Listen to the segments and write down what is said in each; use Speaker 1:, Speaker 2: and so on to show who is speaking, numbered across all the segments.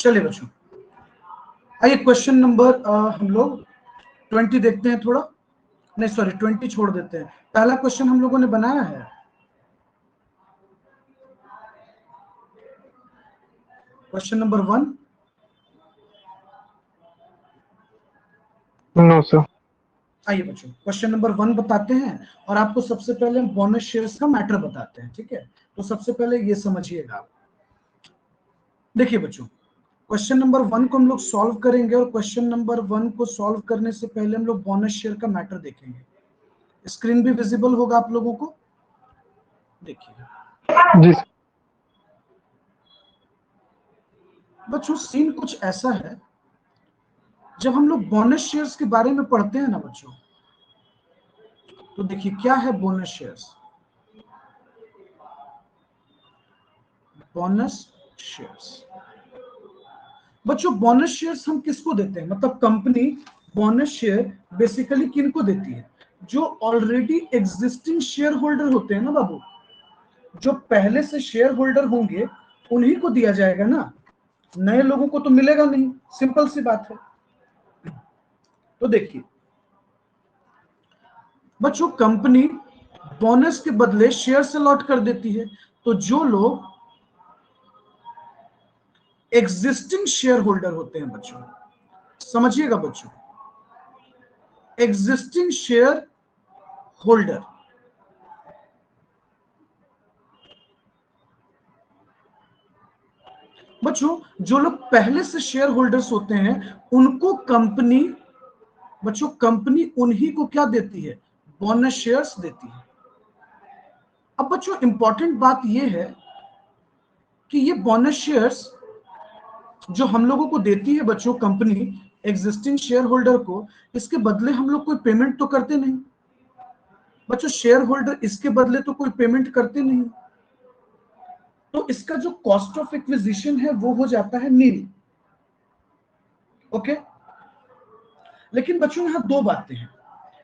Speaker 1: चलिए बच्चों, आइए क्वेश्चन नंबर हम लोग 20 देखते हैं थोड़ा, नहीं सॉरी 20 छोड़ देते हैं। पहला क्वेश्चन हम लोगों ने बनाया है, क्वेश्चन नंबर 1।
Speaker 2: No sir.
Speaker 1: आइए बच्चों क्वेश्चन नंबर 1 बताते हैं, और आपको सबसे पहले हम बोनस शेयर्स का मैटर बताते हैं, ठीक है। तो सबसे पहले ये समझिएगा आप। देखिए बच्चों, क्वेश्चन नंबर 1 को हम लोग सॉल्व करेंगे, और क्वेश्चन नंबर 1 को सॉल्व करने से पहले हम लोग बोनस शेयर का मैटर देखेंगे। स्क्रीन भी विजिबल होगा आप लोगों को, देखिए
Speaker 2: जी
Speaker 1: बच्चों। सीन कुछ ऐसा है, जब हम लोग बोनस शेयर्स के बारे में पढ़ते हैं ना बच्चों, तो देखिए क्या है बोनस शेयर्स। बोनस शेयर्स बच्चों, बोनस शेयर्स हम किसको देते हैं, मतलब कंपनी बोनस शेयर बेसिकली किनको देती है? जो ऑलरेडी एग्जिस्टिंग शेयर होल्डर होते हैं ना बाबू, जो पहले से शेयर होल्डर होंगे उन्हीं को दिया जाएगा ना, नए लोगों को तो मिलेगा नहीं, सिंपल सी बात है। तो देखिए बच्चों, कंपनी बोनस के बदले शेयर से लॉट कर देती है। तो जो लोग एग्जिस्टिंग शेयर होल्डर होते हैं बच्चों, समझिएगा बच्चों, एग्जिस्टिंग शेयर होल्डर, बच्चों जो लोग पहले से शेयर होल्डर्स होते हैं उनको कंपनी, बच्चों कंपनी उन्हीं को क्या देती है? बोनस शेयर्स देती है। अब बच्चों इंपॉर्टेंट बात यह है कि ये बोनस शेयर्स जो हम लोगों को देती है बच्चों कंपनी एग्जिस्टिंग शेयर होल्डर को, इसके बदले हम लोग कोई पेमेंट तो करते नहीं बच्चों, शेयर होल्डर इसके बदले तो कोई पेमेंट करते नहीं। तो इसका जो कॉस्ट ऑफ एक्विजिशन है वो हो जाता है नील। ओके, लेकिन बच्चों यहां दो बातें हैं,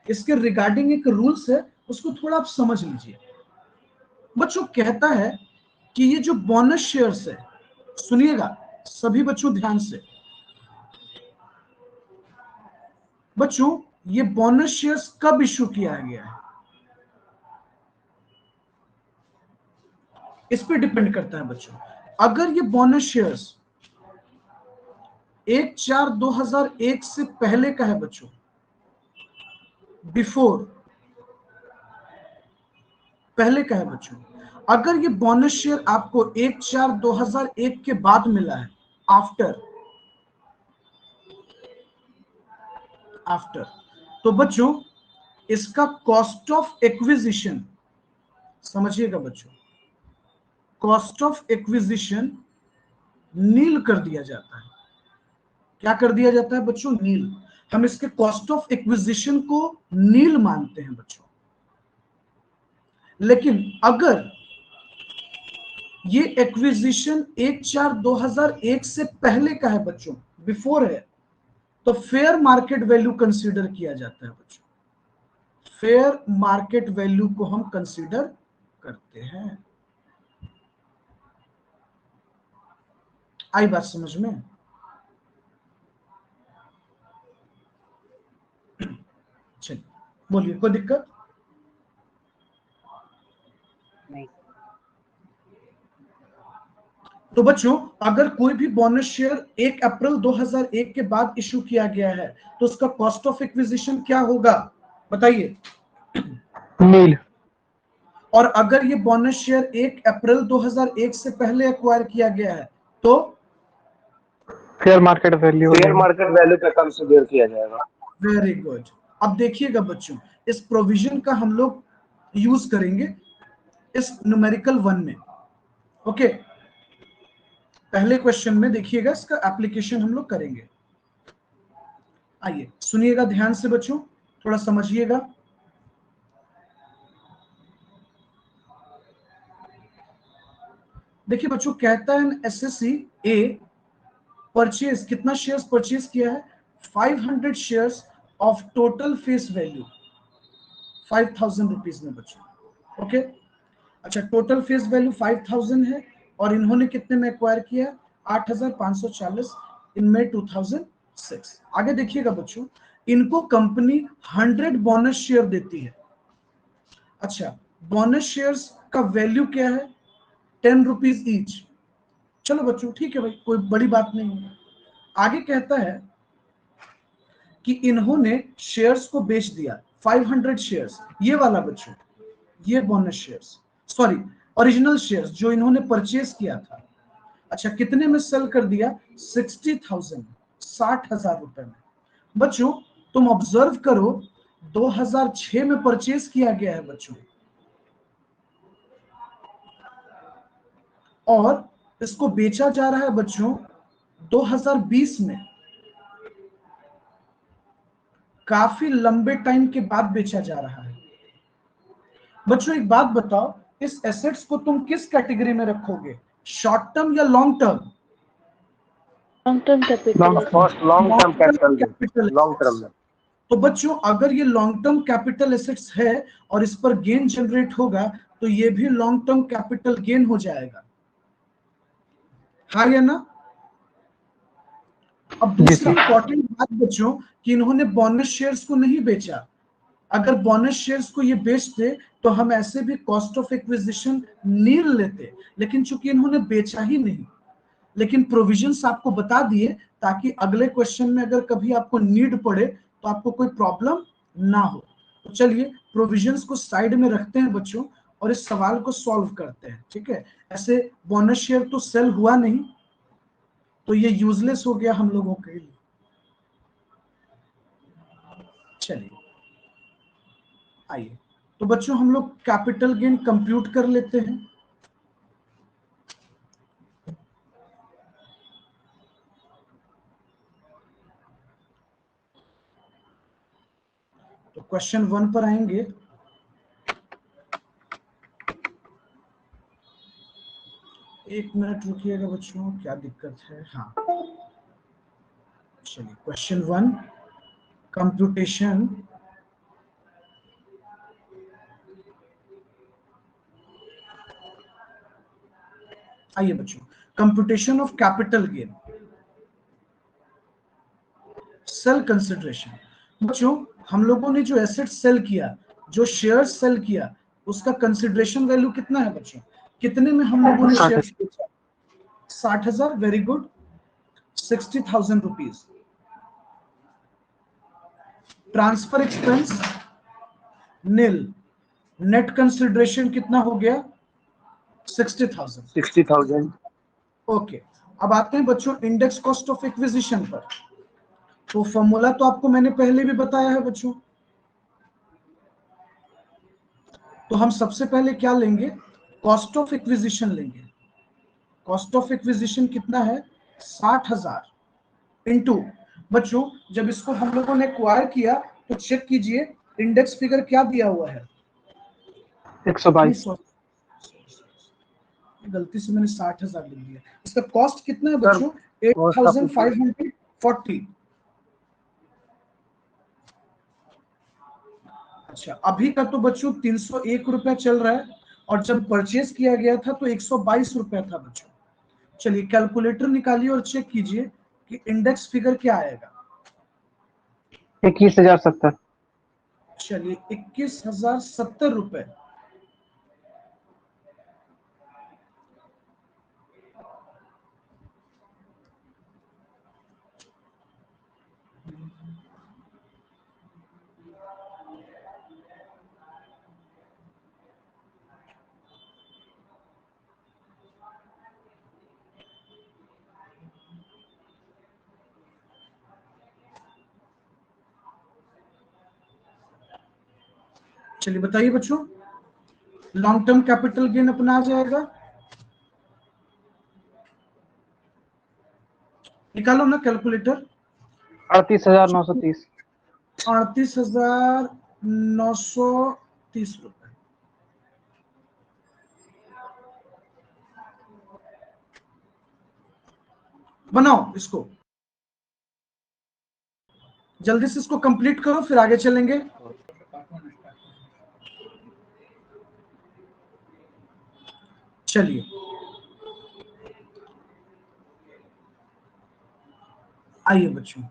Speaker 1: इसके रिगार्डिंग एक रूल्स है, उसको थोड़ा आप समझ लीजिए। बच्चों कहता है कि ये जो बोनस शेयर्स है, सुनिएगा सभी बच्चों ध्यान से, बच्चों ये बोनस शेयर्स कब इशू किया गया है इस पे डिपेंड करता है बच्चों। अगर ये बोनस शेयर्स 1/4/2001 से पहले का है बच्चों, बिफोर, पहले का है बच्चों, अगर ये बोनस शेयर आपको 1/4/2001 के बाद मिला है, आफ्टर, तो बच्चों इसका कॉस्ट ऑफ एक्विजिशन, समझिएगा बच्चों, कॉस्ट ऑफ एक्विजिशन नील कर दिया जाता है। क्या कर दिया जाता है बच्चों? नील। हम इसके कॉस्ट ऑफ एक्विजिशन को नील मानते हैं बच्चों। लेकिन अगर ये एक्विजिशन 1/4/2001 से पहले का है बच्चों, बिफोर है, तो फेयर मार्केट वैल्यू कंसीडर किया जाता है बच्चों। फेयर मार्केट वैल्यू को हम कंसीडर करते हैं। आई बात समझ में? चलिए बोलिए, कोई दिक्कत
Speaker 3: नहीं?
Speaker 1: तो बच्चों अगर कोई भी बोनस शेयर 1 अप्रैल 2001 के बाद इशू किया गया है तो उसका कॉस्ट ऑफ एक्विजिशन क्या होगा बताइए?
Speaker 2: नील।
Speaker 1: और अगर ये बोनस शेयर 1 अप्रैल 2001 से पहले एक्वायर किया गया है तो
Speaker 2: fair market value.
Speaker 3: Fair market value पे कंसीडर किया जाएगा।
Speaker 1: Very good. अब देखिएगा बच्चों, इस प्रोविजन का हम लोग यूज करेंगे इस न्यूमेरिकल 1 में। ओके, पहले क्वेश्चन में देखिएगा, इसका एप्लीकेशन हम लोग करेंगे। आइए सुनिएगा ध्यान से बच्चों, थोड़ा समझिएगा। देखिए बच्चों, कहता है एसएससी ए परचेज, कितना शेयर्स परचेज किया है? 500 shares of total face value 5000 rupees में बच्चों। ओके, अच्छा टोटल फेस वैल्यू 5000 है और इन्होंने कितने में एक्वायर किया? 8,540 इन मई 2006। आगे देखिएगा बच्चों, इनको कंपनी 100 बोनस शेयर देती है। अच्छा, बोनस शेयर्स का वैल्यू क्या है? 10 रुपीज ईच। चलो बच्चों ठीक है भाई, कोई बड़ी बात नहीं है। आगे कहता है कि इन्होंने शेयर्स को बेच दिया 500 शेयर्स, ये वाला बच्चों, ये bonus shares, sorry original shares जो इन्होंने परचेज किया था। अच्छा, कितने में सेल कर दिया? 60,000, 60,000 रुपए में। बच्चों तुम ऑब्जर्व करो, 2006 में परचेज किया गया है बच्चों, और इसको बेचा जा रहा है बच्चों 2020 में। काफी लंबे टाइम के बाद बेचा जा रहा है। बच्चों एक बात बताओ, इस एसेट्स को तुम किस कैटेगरी में रखोगे, शॉर्ट टर्म या long term?
Speaker 4: Long term capital.
Speaker 3: Long term capital
Speaker 1: capital.
Speaker 3: Long term में।
Speaker 1: तो बच्चों अगर ये लॉन्ग टर्म कैपिटल एसेट्स है और इस पर गेन जनरेट होगा, तो ये भी लॉन्ग टर्म कैपिटल गेन हो जाएगा, हाँ या ना? अब दूसरी इंपॉर्टेंट बात बच्चों, कि इन्होंने बोनस शेयर्स को नहीं बेचा। अगर बोनस शेयर्स को ये बेचते तो हम ऐसे भी कॉस्ट ऑफ एक्विजिशन नील लेते, लेकिन चूंकि इन्होंने बेचा ही नहीं, लेकिन प्रोविजंस आपको बता दिए ताकि अगले क्वेश्चन में अगर कभी आपको नीड पड़े तो आपको कोई प्रॉब्लम ना हो। तो चलिए प्रोविजंस को साइड में रखते हैं बच्चों और इस सवाल को सॉल्व करते हैं, ठीक है? ऐसे बोनस शेयर तो सेल हुआ नहीं, तो ये यूजलेस हो गया हम लोगों के लिए। चलिए आइए, तो बच्चों हम लोग कैपिटल गेन कंप्यूट कर लेते हैं। तो क्वेश्चन 1 पर आएंगे। एक मिनट रुकिएगा बच्चों, क्या दिक्कत है? हाँ चलिए, क्वेश्चन 1 कंप्यूटेशन आइए बच्चों, computation of capital gain, sale consideration. बच्चों हम लोगों ने जो एसेट सेल किया, जो शेयर सेल किया, उसका कंसिडरेशन वैल्यू कितना है बच्चों? कितने में हम लोगों ने शेयर बेचा? 60,000। Very good, 60,000 rupees. Transfer expense nil. Net consideration कितना हो गया? 60,000।
Speaker 3: 60,000।
Speaker 1: ओके, अब आते हैं बच्चों इंडेक्स कॉस्ट ऑफ एक्विजिशन पर। तो फॉर्मूला तो आपको मैंने पहले भी बताया है बच्चों। तो हम सबसे पहले क्या लेंगे? कॉस्ट ऑफ एक्विजिशन लेंगे। कॉस्ट ऑफ एक्विजिशन कितना है? 60,000 इंटू, बच्चों जब इसको हम लोगों ने एक्वायर किया तो चेक कीजिए इंडेक्स फिगर क्या दिया हुआ है?
Speaker 2: 122।
Speaker 1: गलती से मैंने 60,000 लिख दिया। इसका कॉस्ट कितना है बच्चों? 8,540। अच्छा, अभी का तो बच्चों 301 रुपया चल रहा है, और जब परचेज किया गया था तो 122 रुपया था बच्चों। चलिए कैलकुलेटर निकालिए और चेक कीजिए कि इंडेक्स फिगर क्या आएगा।
Speaker 2: 21,070।
Speaker 1: चलिए 21,070 रुपए। चलिए बताइए बच्चों, लॉन्ग टर्म कैपिटल गेन अपना आ जाएगा, निकालो ना कैलकुलेटर।
Speaker 2: 38,930।
Speaker 1: 38,930 रुपए। बनाओ इसको, जल्दी से इसको कंप्लीट करो फिर आगे चलेंगे। चलिए आइए बच्चों,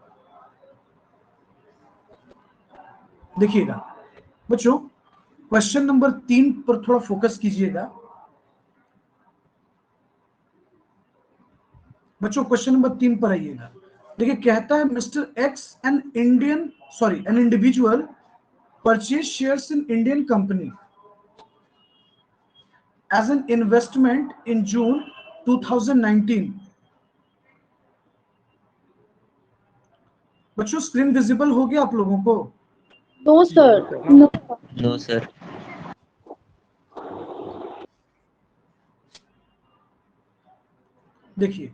Speaker 1: देखिएगा बच्चों, क्वेश्चन नंबर 3 पर थोड़ा फोकस कीजिएगा। बच्चों क्वेश्चन नंबर 3 पर आइएगा। देखिए कहता है mister X an individual purchase shares in Indian company as an investment in June 2019। बच्चों स्क्रीन विजिबल हो गया आप लोगों को?
Speaker 4: No, sir.
Speaker 5: No sir.
Speaker 1: देखिए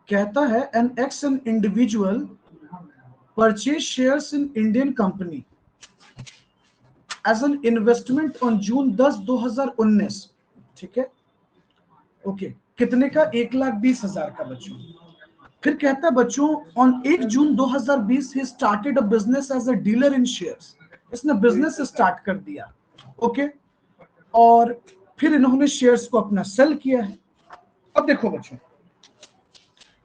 Speaker 1: कहता है an individual purchase shares in Indian company as an investment on June 10 2019। ठीक है, ओके, कितने का? 1,20,000 का बच्चों। फिर कहता है बच्चों ऑन 1 जून 2020 ही started a business as a dealer in shares. इसने बिजनेस स्टार्ट कर दिया, ओके, और फिर इन्होंने शेयर्स को अपना सेल किया है। अब देखो बच्चों,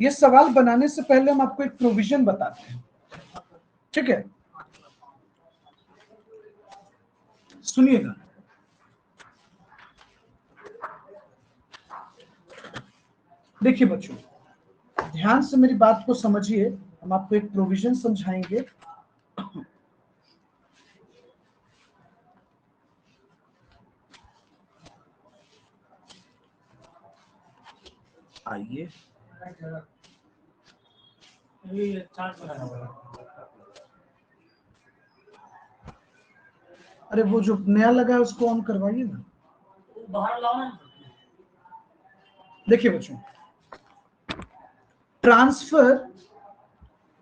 Speaker 1: ये सवाल बनाने से पहले हम आपको एक प्रोविजन बताते हैं, ठीक है? सुनिएगा, देखिए बच्चों ध्यान से मेरी बात को समझिए, हम आपको एक प्रोविजन समझाएंगे। आइए, अरे वो जो नया लगा है उसको ऑन करवाइए ना। देखिए बच्चों, ट्रांसफर,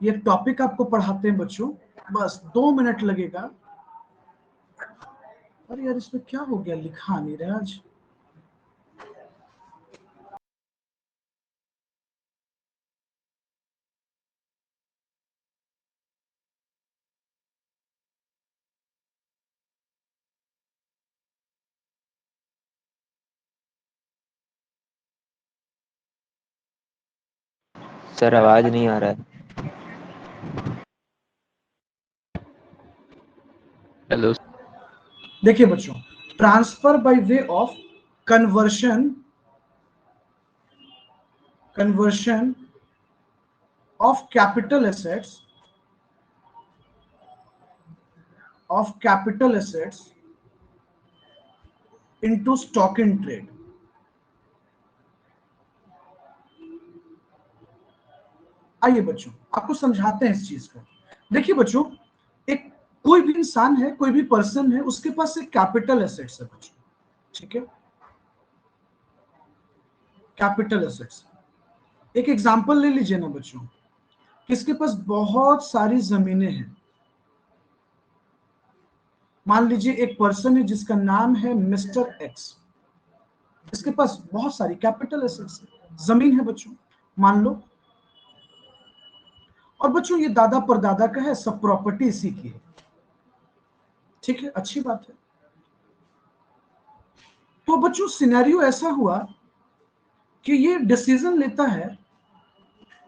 Speaker 1: ये टॉपिक आपको पढ़ाते हैं बच्चों, बस 2 मिनट लगेगा। अरे यार इसमें क्या हो गया, लिखा नहीं रहा आज।
Speaker 5: सर आवाज नहीं आ रहा है। हेलो।
Speaker 1: देखिए बच्चों, transfer by way of conversion of capital assets into stock in trade. आइए बच्चों आपको समझाते हैं इस चीज को। देखिए बच्चों, एक कोई भी इंसान है, कोई भी पर्सन है, उसके पास एक कैपिटल एसेट्स है बच्चों, ठीक है? कैपिटल एसेट्स, एक एग्जांपल ले लीजिए ना बच्चों, किसके पास बहुत सारी जमीनें हैं। मान लीजिए एक पर्सन है जिसका नाम है मिस्टर एक्स, इसके पास बहुत सारी कैपिटल एसेट्स है, जमीन है बच्चों, मान लो। और बच्चों ये दादा परदादा का है, सब प्रॉपर्टी इसी की है, ठीक है, अच्छी बात है। तो बच्चों सिनेरियो ऐसा हुआ कि ये डिसीजन लेता है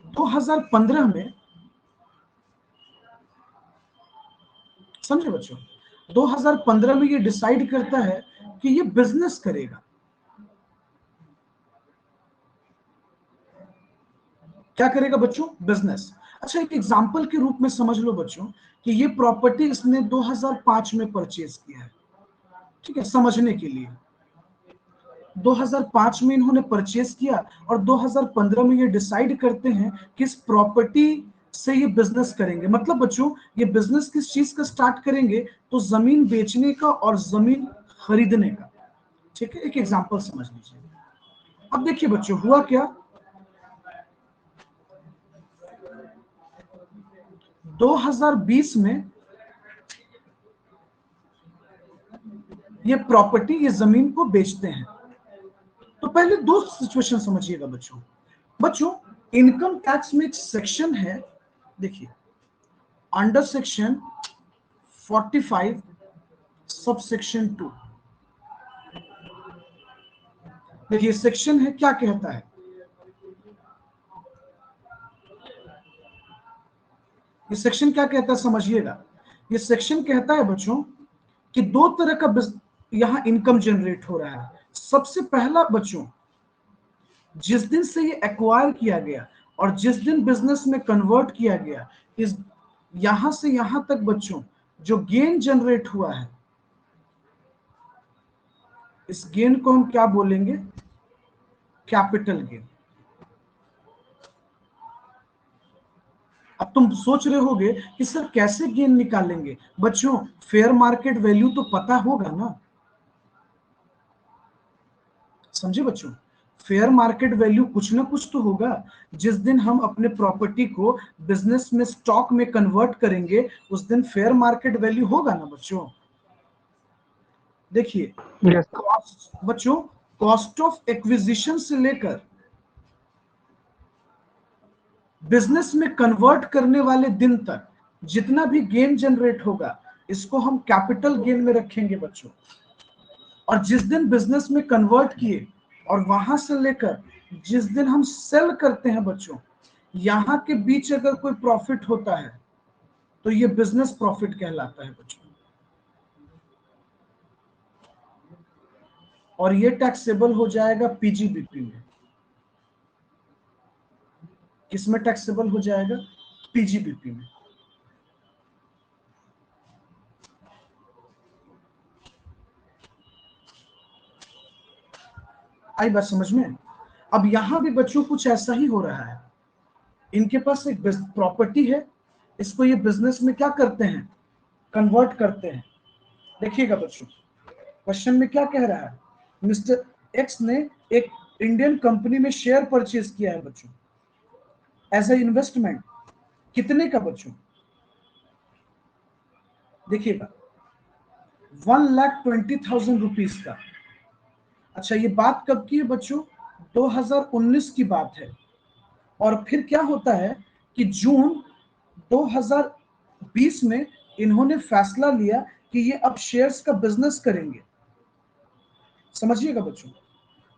Speaker 1: 2015 में, समझे बच्चों, 2015 में ये डिसाइड करता है कि ये बिजनेस करेगा। क्या करेगा बच्चों? बिजनेस। अच्छा एक एग्जांपल के रूप में समझ लो बच्चों कि ये प्रॉपर्टी इसने 2005 में परचेज किया है, ठीक है, समझने के लिए। 2005 में इन्होंने परचेज किया और 2015 में ये डिसाइड करते हैं कि इस प्रॉपर्टी से ये बिजनेस करेंगे। मतलब बच्चों ये बिजनेस किस चीज का स्टार्ट करेंगे? तो जमीन बेचने का और जमीन खरीदने का, ठीक है? एक एग्जांपल समझ लीजिए। अब देखिए बच्चों हुआ क्या, 2020 में ये प्रॉपर्टी, ये जमीन को बेचते हैं। तो पहले दो सिचुएशन समझिएगा बच्चों। बच्चों इनकम टैक्स में एक सेक्शन है, देखिए अंडर सेक्शन 45 सब सेक्शन 2, देखिए सेक्शन है, क्या कहता है? ये सेक्शन क्या कहता है समझिएगा। ये सेक्शन कहता है बच्चों कि दो तरह का यहां इनकम जनरेट हो रहा है। सबसे पहला बच्चों, जिस दिन से ये एक्वायर किया गया और जिस दिन बिजनेस में कन्वर्ट किया गया, इस यहां से यहां तक बच्चों जो गेन जनरेट हुआ है, इस गेन को हम क्या बोलेंगे? Capital gain. अब तुम सोच रहे होगे कि सर कैसे गेन निकालेंगे? बच्चों फेयर मार्केट वैल्यू तो पता होगा ना, समझे बच्चों? फेयर मार्केट वैल्यू कुछ ना कुछ तो होगा। जिस दिन हम अपने प्रॉपर्टी को बिजनेस में स्टॉक में कन्वर्ट करेंगे उस दिन फेयर मार्केट वैल्यू होगा ना बच्चों। देखिए
Speaker 2: Yes.
Speaker 1: बच्चों, कॉस्ट ऑफ एक्विजिशन से लेकर बिजनेस में कन्वर्ट करने वाले दिन तक जितना भी गेन जनरेट होगा इसको हम कैपिटल गेन में रखेंगे बच्चों। और जिस दिन बिजनेस में कन्वर्ट किए और वहां से लेकर जिस दिन हम सेल करते हैं बच्चों, यहां के बीच अगर कोई प्रॉफिट होता है तो ये बिजनेस प्रॉफिट कहलाता है बच्चों। और ये टैक्सेबल हो जाएगा पीजीबीपी में। किसमें टैक्सेबल हो जाएगा? पीजीबीपी में। आई बात समझ में? अब यहां भी बच्चों कुछ ऐसा ही हो रहा है। इनके पास एक प्रॉपर्टी है, इसको ये बिजनेस में क्या करते हैं? कन्वर्ट करते हैं। देखिएगा बच्चों, क्वेश्चन में क्या कह रहा है? मिस्टर एक्स ने एक इंडियन कंपनी में शेयर परचेज किया है बच्चों एज ए इन्वेस्टमेंट। कितने का बच्चों? देखिएगा 1,20,000 रुपीज का। अच्छा ये बात कब की है बच्चों? 2019 की बात है। और फिर क्या होता है कि जून 2020 में इन्होंने फैसला लिया कि ये अब शेयर्स का बिजनेस करेंगे। समझिएगा बच्चों।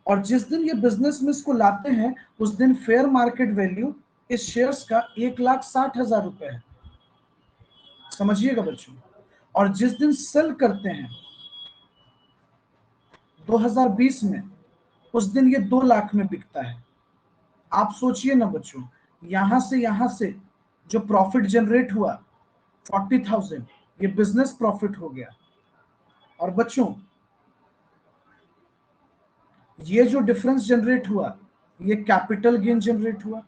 Speaker 1: और जिस दिन ये बिजनेस में इसको लाते हैं उस दिन फेयर मार्केट वैल्यू इस शेयर्स का 1,60,000 रुपए है। समझिएगा बच्चों। और जिस दिन सेल करते हैं 2020 में, उस दिन ये 2 लाख में बिकता है। आप सोचिए ना बच्चों, यहां से जो प्रॉफिट जनरेट हुआ 40,000, ये बिजनेस प्रॉफिट हो गया। और बच्चों ये जो डिफरेंस जनरेट हुआ ये कैपिटल गेन जनरेट हुआ।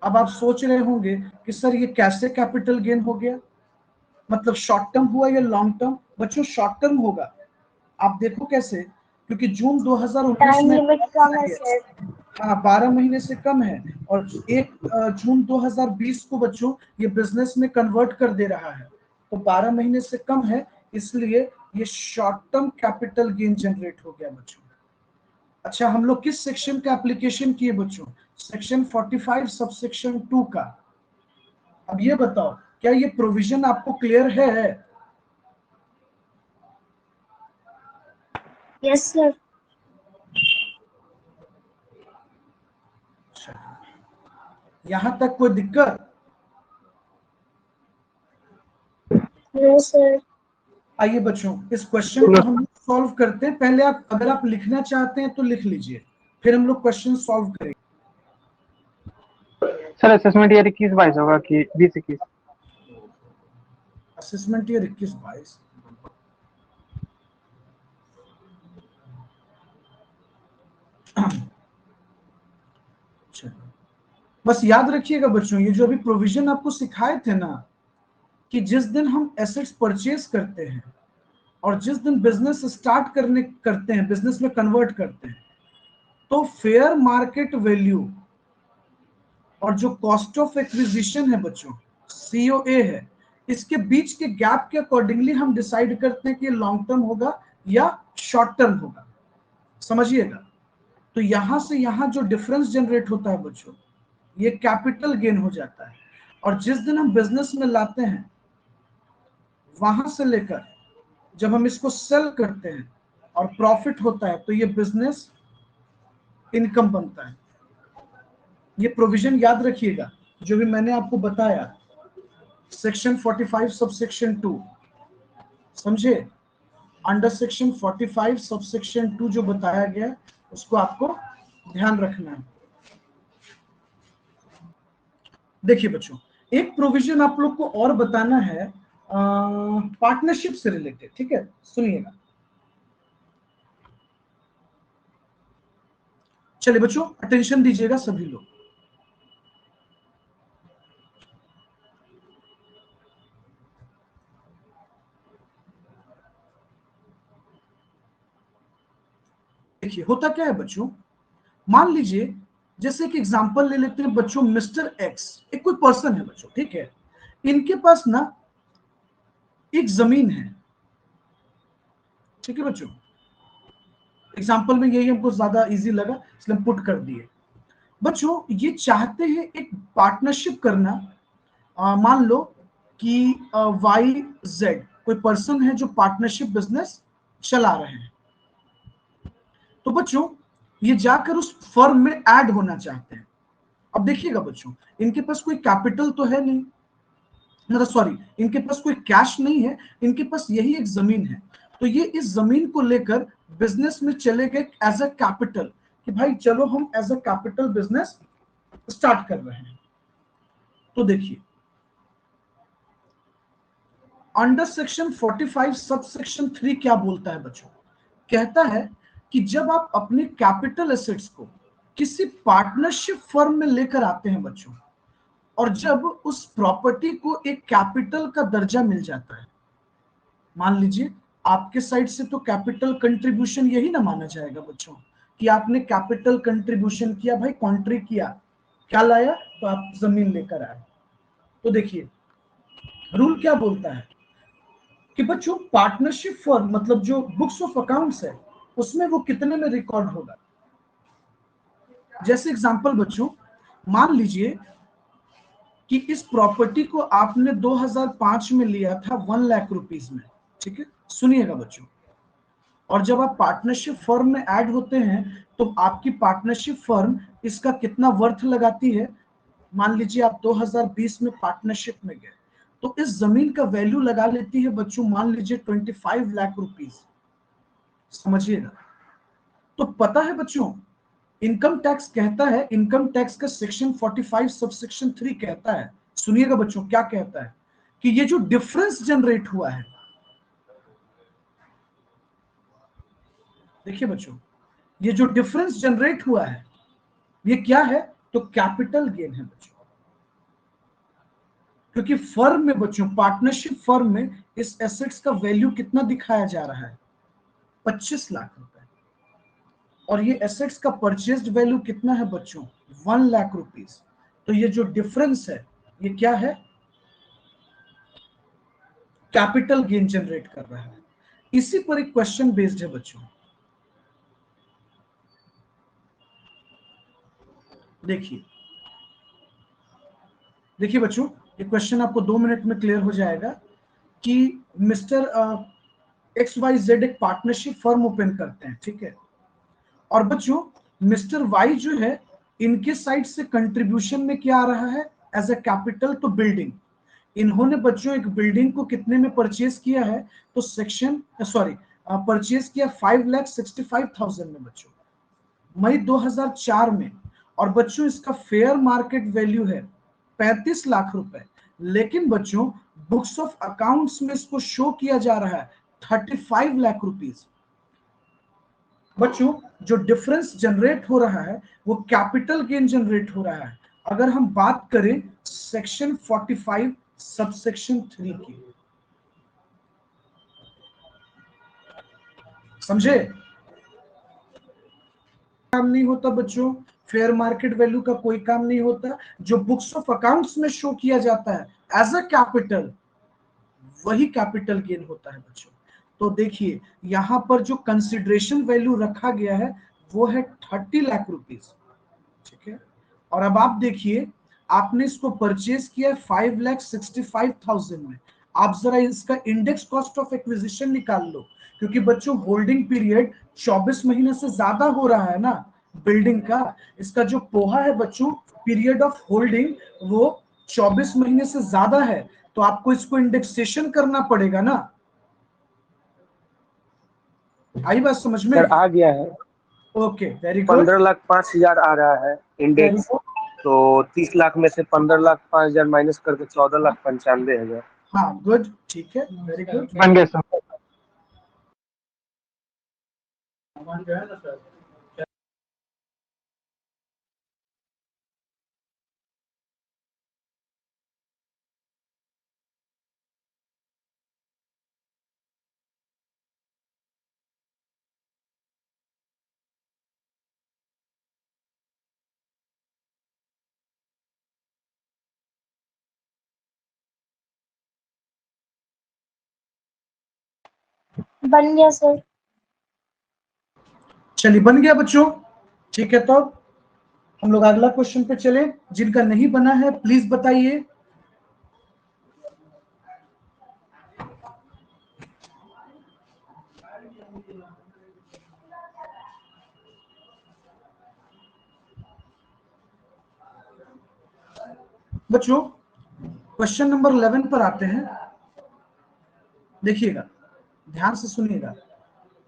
Speaker 1: अब आप सोच रहे होंगे कि सर ये कैसे कैपिटल गेन हो गया? मतलब शॉर्ट टर्म हुआ या लॉन्ग टर्म? बच्चों शॉर्ट टर्म होगा। आप देखो कैसे, क्योंकि जून 2019 में हाँ 12 महीने से कम है और 1 जून 2020 को बच्चों ये बिजनेस में कन्वर्ट कर दे रहा है, तो 12 महीने से कम है, इसलिए ये short term capital gain generate हो गया बच्चों। अच्छा हम लोग किस सेक्शन का एप्लीकेशन किए बच्चों? सेक्शन 45 सबसेक्शन 2 का। अब ये बताओ क्या ये प्रोविजन आपको क्लियर है?
Speaker 4: Yes sir.
Speaker 1: यहां तक कोई दिक्कत?
Speaker 4: No sir.
Speaker 1: आइए बच्चों इस क्वेश्चन को हम सॉल्व करते हैं। पहले आप अगर आप लिखना चाहते हैं तो लिख लीजिए, फिर हम लोग क्वेश्चन सॉल्व करेंगे।
Speaker 2: सर असेसमेंट ईयर 21-22 होगा कि 20-21?
Speaker 1: Assessment year 21-22। बस याद रखिएगा बच्चों, ये जो अभी प्रोविजन आपको सिखाए थे ना कि जिस दिन हम एसेट्स परचेज करते हैं और जिस दिन बिजनेस स्टार्ट करते हैं, बिजनेस में कन्वर्ट करते हैं, तो फेयर मार्केट वैल्यू और जो कॉस्ट ऑफ एक्विजिशन है बच्चों COA है, इसके बीच के गैप के अकॉर्डिंगली हम डिसाइड करते हैं कि लॉन्ग टर्म होगा या शॉर्ट टर्म होगा। समझिएगा। तो यहां से यहां जो डिफरेंस जनरेट होता है बच्चों ये कैपिटल गेन हो जाता है। और जिस दिन हम बिजनेस में लाते हैं वहां से लेकर जब हम इसको सेल करते हैं और प्रॉफिट होता है तो ये बिजनेस इनकम बनता है। ये प्रोविजन याद रखिएगा जो भी मैंने आपको बताया। सेक्शन 45 सबसेक्शन 2, समझे? अंडर सेक्शन 45 सबसेक्शन 2 जो बताया गया है उसको आपको ध्यान रखना है। देखिए बच्चों, एक प्रोविजन आप लोग को और बताना है पार्टनरशिप से रिलेटेड, ठीक है? सुनिएगा। चलिए बच्चों, अटेंशन दीजिएगा सभी लोग। देखिए होता क्या है बच्चों, मान लीजिए जैसे एक एग्जांपल ले लेते हैं बच्चों, मिस्टर एक्स एक कोई पर्सन है बच्चों, ठीक है? इनके पास ना एक जमीन है, ठीक है बच्चों? एग्जांपल में यही हमको ज्यादा इजी लगा इसलिए हम पुट कर दिए। बच्चों ये चाहते हैं एक पार्टनरशिप करना, मान लो कि वाई जेड कोई पर्सन है जो पार्टनरशिप बिजनेस चला रहे हैं। तो बच्चों ये जाकर उस फर्म में ऐड होना चाहते हैं। अब देखिएगा बच्चों, इनके पास कोई कैपिटल तो है नहीं, मतलब सॉरी, इनके पास कोई कैश नहीं है, इनके पास यही एक जमीन है। तो ये इस जमीन को लेकर बिजनेस में चले गए एज अ कैपिटल, कि भाई चलो हम as a capital business start कर रहे हैं। तो देखिए अंडर सेक्शन 45 सब सेक्शन 3 क्या बोलता है बच्चों? कहता है कि जब आप अपने कैपिटल एसेट्स को किसी पार्टनरशिप फर्म में लेकर आते हैं बच्चों, और जब उस प्रॉपर्टी को एक कैपिटल का दर्जा मिल जाता है, मान लीजिए आपके साइड से तो कैपिटल कंट्रीब्यूशन यही ना माना जाएगा बच्चों कि आपने कैपिटल कंट्रीब्यूशन किया, भाई कॉन्ट्री किया, क्या लाया? तो आप जमीन लेकर आए। तो देखिए रूल क्या बोलता है कि बच्चों पार्टनरशिप फर्म मतलब जो बुक्स ऑफ अकाउंट्स है उसमें वो कितने में रिकॉर्ड होगा। जैसे एग्जांपल बच्चों, मान लीजिए कि इस प्रॉपर्टी को आपने 2005 में लिया था 1 लाख रुपीस में, ठीक है? सुनिएगा बच्चों, और जब आप पार्टनरशिप फर्म में ऐड होते हैं तो आपकी पार्टनरशिप फर्म इसका कितना वर्थ लगाती है? मान लीजिए आप 2020 में पार्टनरशिप में गए तो इस जमीन का वैल्यू लगा लेती है बच्चों, मान लीजिए 25 लाख रुपीस, समझिएगा। तो पता है बच्चों, इनकम टैक्स कहता है, इनकम टैक्स का सेक्शन 45 सबसेक्शन 3 कहता है, सुनिएगा बच्चों क्या कहता है, कि ये जो डिफरेंस जनरेट हुआ है, देखिए बच्चों ये जो डिफरेंस जनरेट हुआ है ये क्या है? तो कैपिटल गेन है बच्चों। क्योंकि फर्म में बच्चों, पार्टनरशिप फर्म में इस एसेट्स का वैल्यू कितना दिखाया जा रहा है? 25 लाख रुपए, और ये एसेट्स का परचेज्ड वैल्यू कितना है बच्चों? 1 लाख रुपीस। तो ये जो डिफरेंस है ये क्या है? कैपिटल गेन जनरेट कर रहा है। इसी पर एक क्वेश्चन बेस्ड है बच्चों। देखिए देखिए बच्चों, ये क्वेश्चन आपको 2 मिनट में क्लियर हो जाएगा कि मिस्टर XYZ एक पार्टनरशिप फर्म ओपन करते हैं, ठीक है? और बच्चों मिस्टर वाई जो है इनके साइड से कंट्रीब्यूशन में क्या आ रहा है? एज अ कैपिटल तो बिल्डिंग। इन्होंने बच्चों एक बिल्डिंग को कितने में परचेज किया है? तो सेक्शन सॉरी परचेज किया 5,65,000 में बच्चों, मई 2004 में। और बच्चों इसका फेयर मार्केट वैल्यू है 35 लाख रुपए, लेकिन बच्चों बुक्स ऑफ अकाउंट्स में इसको शो किया जा रहा है 35 लाख रुपीस। बच्चों जो डिफरेंस जनरेट हो रहा है वो कैपिटल गेन जनरेट हो रहा है। अगर हम बात करें सेक्शन 45 सबसेक्शन 3 की, समझे? काम नहीं होता बच्चों, फेयर मार्केट वैल्यू का कोई काम नहीं होता, जो बुक्स ऑफ अकाउंट्स में शो किया जाता है एज अ कैपिटल वही कैपिटल गेन होता है बच्चों। तो देखिए यहां पर जो कंसिडरेशन वैल्यू रखा गया है वो है 30 लाख रुपीस, ठीक है? और अब आप देखिए आपने इसको परचेज किया है 5,65,000 में। आप जरा इसका इंडेक्स कॉस्ट ऑफ एक्विजिशन निकाल लो, क्योंकि बच्चों होल्डिंग पीरियड 24 महीने से ज्यादा हो रहा है ना बिल्डिंग का। इसका जो पोहा है बच्चों, पीरियड ऑफ होल्डिंग वो 24 महीने से ज्यादा है। तो आपको इसको इंडेक्सेशन करना पड़ेगा ना। आई बात समझ में?
Speaker 3: सर आ गया है।
Speaker 1: ओके, वेरी गुड,
Speaker 3: 15,05,000 आ रहा है
Speaker 1: वेरी
Speaker 3: इंडेक्स।
Speaker 1: गुड।
Speaker 3: तो 30 लाख में से 15,05,000 माइनस करके 14,95,000।
Speaker 1: हाँ गुड, ठीक है, वेरी गुड।
Speaker 2: बन गया सर।
Speaker 4: बन गया सर।
Speaker 1: चलिए बन गया बच्चों, ठीक है। तो हम लोग अगला क्वेश्चन पे चले। जिनका नहीं बना है प्लीज बताइए। बच्चों क्वेश्चन नंबर 11 पर आते हैं। देखिएगा, ध्यान से सुनिएगा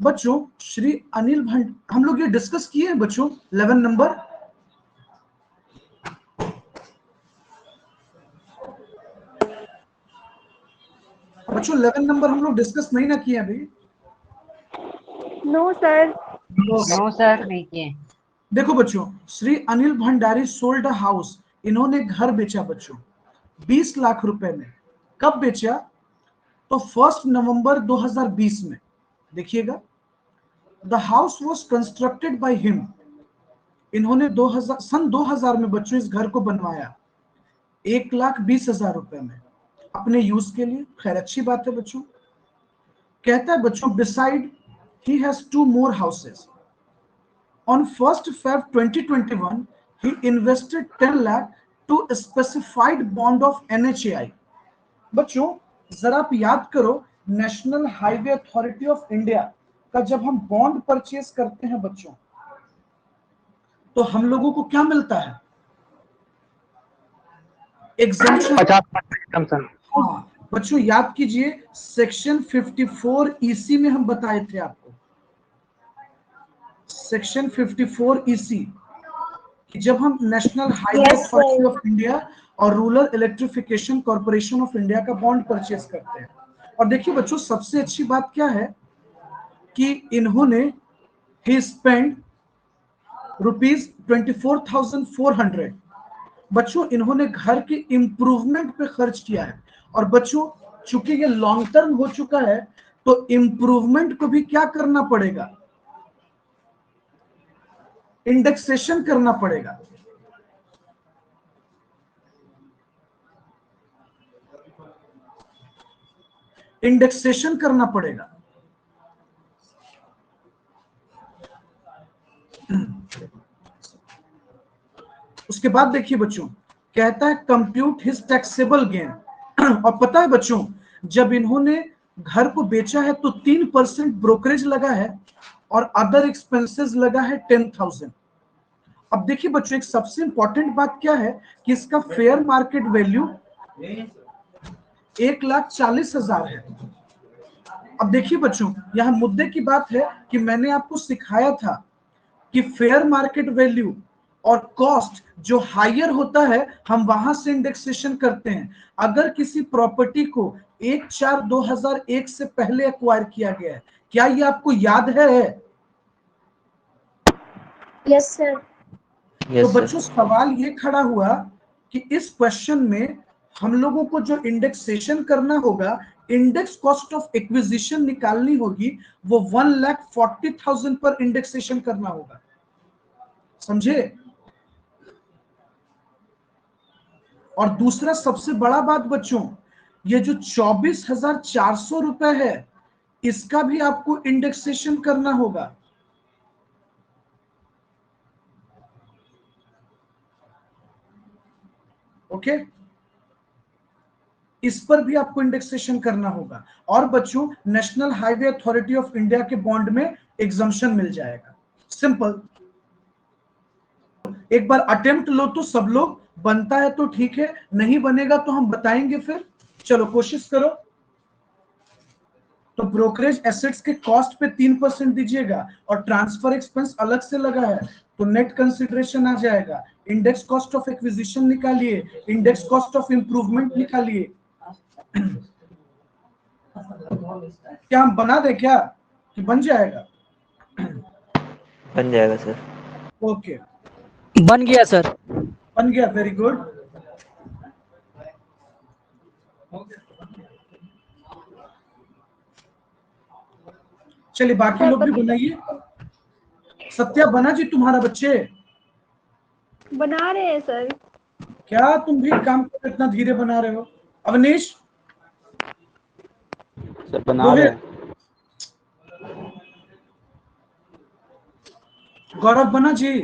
Speaker 1: बच्चों। श्री अनिल भंड, हम लोग ये डिस्कस किए हैं बच्चों 11 नंबर। बच्चों 11 नंबर हम लोग डिस्कस नहीं ना किए अभी।
Speaker 4: No sir.
Speaker 6: नो सर, नहीं किए।
Speaker 1: देखो बच्चों, Shri Anil Bhandari sold a house, इन्होंने घर बेचा बच्चों 20 लाख रुपए में। कब बेचा? तो 1 नवंबर 2020 में। देखिएगा, the house was constructed by him, इन्होंने 2000 में बच्चों इस घर को बनवाया 1,20,000 रुपए में अपने यूज के लिए। खैर अच्छी बात है बच्चों। कहता है बच्चों, beside he has 2 more houses. On 1st Feb 2021, he invested 10 lakh to a specified bond of NHAI. बच्चों जरा आप याद करो, national highway authority of India का जब हम बॉन्ड परचेज करते हैं बच्चों, तो हम लोगों को क्या मिलता है? एग्जम्पशन।
Speaker 2: 50%।
Speaker 1: हाँ बच्चों याद कीजिए, सेक्शन 54 ईसी में हम बताए थे आपको, सेक्शन 54 ईसी, कि जब हम national highway
Speaker 4: Yes,
Speaker 1: authority
Speaker 4: sir.
Speaker 1: Of India और rural electrification corporation of India का बॉन्ड परचेज करते हैं। और देखिए बच्चों, सबसे अच्छी बात क्या है कि इन्होंने ही स्पेंड ₹24,400। बच्चों इन्होंने घर के इंप्रूवमेंट पे खर्च किया है। और बच्चों चूंकि ये लॉन्ग टर्म हो चुका है, तो इंप्रूवमेंट को भी क्या करना पड़ेगा? इंडेक्सेशन करना पड़ेगा। इंडेक्सेशन करना पड़ेगा। उसके बाद देखिए बच्चों, कहता है कंप्यूट हिज टैक्सेबल गेन। और पता है बच्चों, जब इन्होंने घर को बेचा है तो 3% ब्रोकरेज लगा है और अदर एक्सपेंसेस लगा है 10,000। अब देखिए बच्चों, एक सबसे इंपॉर्टेंट बात क्या है कि इसका फेयर मार्केट वैल्यू 1,40,000 है। अब देखिए बच्चों, यहां मुद्दे की बात है कि मैंने आपको सिखाया था कि फेयर मार्केट वैल्यू और कॉस्ट जो हायर होता है, हम वहां से इंडेक्सेशन करते हैं। अगर किसी प्रॉपर्टी को 1/4/2001 से पहले एक्वायर किया गया है, क्या ये आपको याद है?
Speaker 4: Yes, sir.
Speaker 1: तो
Speaker 5: यस
Speaker 1: बच्चों
Speaker 5: सर।
Speaker 1: सवाल ये खड़ा हुआ कि इस क्वेश्चन में हम लोगों को जो इंडेक्सेशन करना होगा, इंडेक्स कॉस्ट ऑफ एक्विजिशन निकालनी होगी, वो 1,40,000 पर इंडेक्सेशन करना होगा। समझे? और दूसरा सबसे बड़ा बात बच्चों, ये जो 24,400 रुपए है, इसका भी आपको इंडेक्सेशन करना होगा। ओके, इस पर भी आपको इंडेक्सेशन करना होगा। और बच्चों national highway authority of India के बॉन्ड में एग्जम्पशन मिल जाएगा। सिंपल। एक बार अटेम्प्ट लो तो सब लोग, बनता है तो ठीक है, नहीं बनेगा तो हम बताएंगे फिर। चलो कोशिश करो। तो ब्रोकरेज एसेट्स के कॉस्ट पे 3% दीजिएगा और ट्रांसफर एक्सपेंस अलग से लगा है, तो नेट कंसिडरेशन आ जाएगा। इंडेक्स कॉस्ट ऑफ एक्विजिशन निकालिए, इंडेक्स कॉस्ट ऑफ इंप्रूवमेंट निकालिए। क्या हम बना दे क्या कि बन जाएगा?
Speaker 5: बन जाएगा सर।
Speaker 1: ओके
Speaker 7: बन गया सर।
Speaker 1: बन गया, वेरी गुड। चलिए बाकी लोग भी बनाइए। सत्या बना जी तुम्हारा बच्चे?
Speaker 4: बना रहे हैं सर।
Speaker 1: क्या तुम भी काम को इतना धीरे बना रहे हो? अवनीश
Speaker 8: सर बना रहे हैं।
Speaker 1: गौरव बना जी?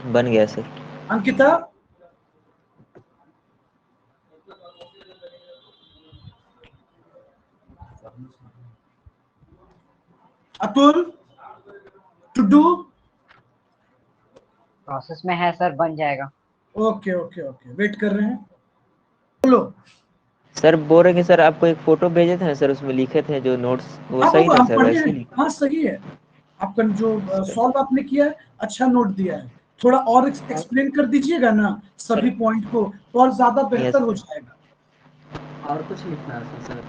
Speaker 5: बन गया सर।
Speaker 1: अंकिता? अतुल? टुडू?
Speaker 6: प्रोसेस में है सर, बन जाएगा।
Speaker 1: ओके ओके ओके, वेट कर रहे हैं। बोलो।
Speaker 5: सर बोल रहे कि सर आपको एक फोटो भेजे थे ना सर, उसमें लिखे थे जो नोट्स, वो
Speaker 1: हाँ
Speaker 5: सही
Speaker 1: वो
Speaker 5: था
Speaker 1: हम
Speaker 5: सर?
Speaker 1: पढ़े
Speaker 5: वैसे
Speaker 1: हैं।
Speaker 5: ही
Speaker 1: हाँ सही है, आपका जो सॉल्व आपने किया है अच्छा नोट दिया है। थोड़ा और एक्सप्लेन कर दीजिएगा ना सभी पॉइंट को, तो और ज्यादा बेहतर हो जाएगा।
Speaker 8: और कुछ लिखना है सर?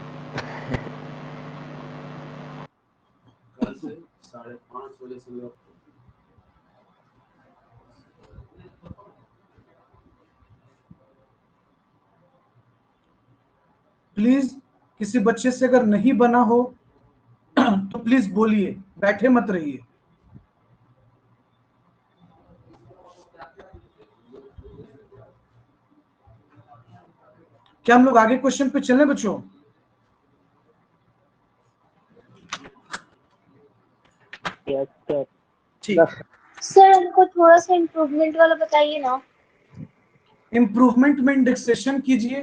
Speaker 8: कल से 5:30 बजे से लोग
Speaker 1: प्लीज किसी बच्चे से अगर नहीं बना हो तो प्लीज बोलिए, बैठे मत रहिए। क्या हम लोग आगे क्वेश्चन पे चलें बच्चों? ठीक।
Speaker 4: सर हमको थोड़ा सा इम्प्रूवमेंट वाला बताइए ना।
Speaker 1: इंप्रूवमेंट में इंडेक्सेशन कीजिए,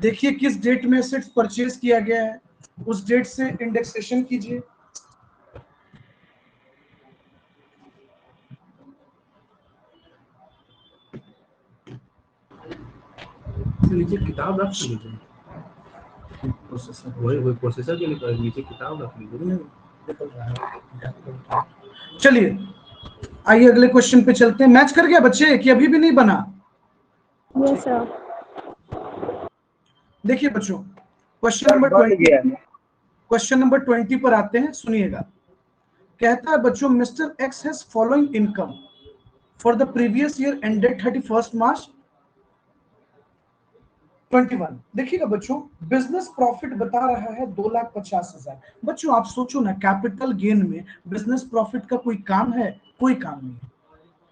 Speaker 1: देखिए किस डेट में एसेट्स परचेज किया गया है, उस डेट से इंडेक्सेशन कीजिए।
Speaker 8: नीचे किताब रख लीजिए। वही प्रोसेसर के लिए नीचे किताब रख लीजिए।
Speaker 1: चलिए आइए अगले क्वेश्चन पे चलते हैं। मैच कर गया बच्चे कि अभी भी नहीं बना?
Speaker 4: Yes sir.
Speaker 1: देखिए बच्चों क्वेश्चन नंबर 20, क्वेश्चन नंबर 20 पर आते हैं, सुनिएगा। कहता है बच्चों, mister x has following income for the previous year ended 31 मार्च 21। देखिएगा बच्चों, बिजनेस प्रॉफिट बता रहा है 2,50,000। बच्चों आप सोचो ना, कैपिटल गेन में बिजनेस प्रॉफिट का कोई काम है? कोई काम नहीं है।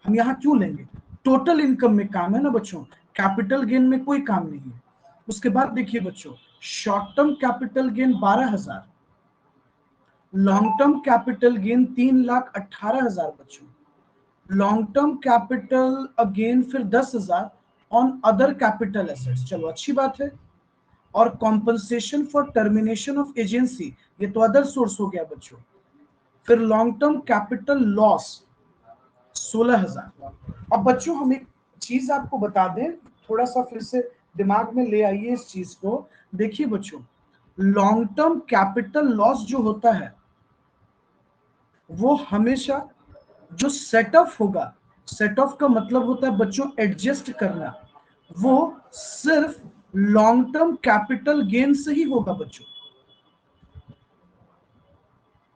Speaker 1: हम यहाँ क्यों लेंगे? टोटल इनकम में काम है ना बच्चों, कैपिटल गेन में कोई काम नहीं है। उसके बाद देखिए बच्चों, short term capital gain 12,000, long term capital gain 3,18,000 बच्चों, लॉन्ग टर्म कैपिटल अगेन फिर 10,000 ऑन अदर कैपिटल एसेट्स। चलो अच्छी बात है। और compensation for termination of agency, ये तो अदर सोर्स हो गया बच्चों। फिर लॉन्ग टर्म कैपिटल लॉस 16,000। अब बच्चों हम एक चीज आपको बता दें, थोड़ा सा फिर से दिमाग में ले आइए इस चीज को। देखिए बच्चों, लॉन्ग टर्म कैपिटल लॉस जो होता है वो हमेशा जो सेट ऑफ होगा, सेट ऑफ का मतलब होता है बच्चों एडजस्ट करना, वो सिर्फ लॉन्ग टर्म कैपिटल गेन से ही होगा बच्चों।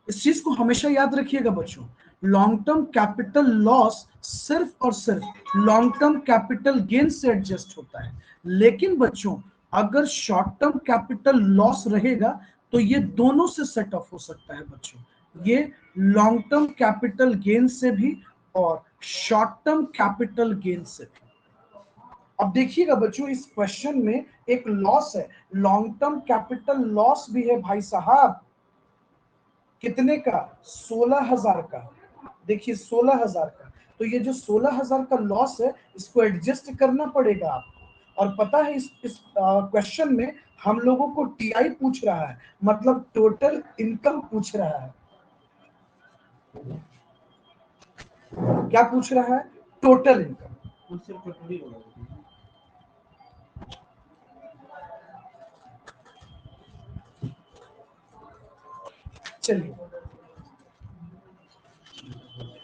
Speaker 1: इस चीज को हमेशा याद रखिएगा बच्चों, लॉन्ग टर्म कैपिटल लॉस सिर्फ और सिर्फ लॉन्ग टर्म कैपिटल गेन से एडजस्ट होता है। लेकिन बच्चों अगर शॉर्ट टर्म कैपिटल लॉस रहेगा तो ये दोनों से सेट ऑफ हो सकता है बच्चों, ये लॉन्ग टर्म कैपिटल गेन से भी और शॉर्ट टर्म कैपिटल गेन से भी। अब देखिएगा बच्चों, इस क्वेश्चन में एक लॉस है, लॉन्ग टर्म कैपिटल लॉस भी है भाई साहब। कितने का? 16,000 का। देखिए 16,000 का, तो ये जो 16,000 का लॉस है इसको एडजस्ट करना पड़ेगा आपको। और पता है इस क्वेश्चन में हम लोगों को टीआई पूछ रहा है, मतलब टोटल इनकम पूछ रहा है। क्या पूछ रहा है? Total income. चलिए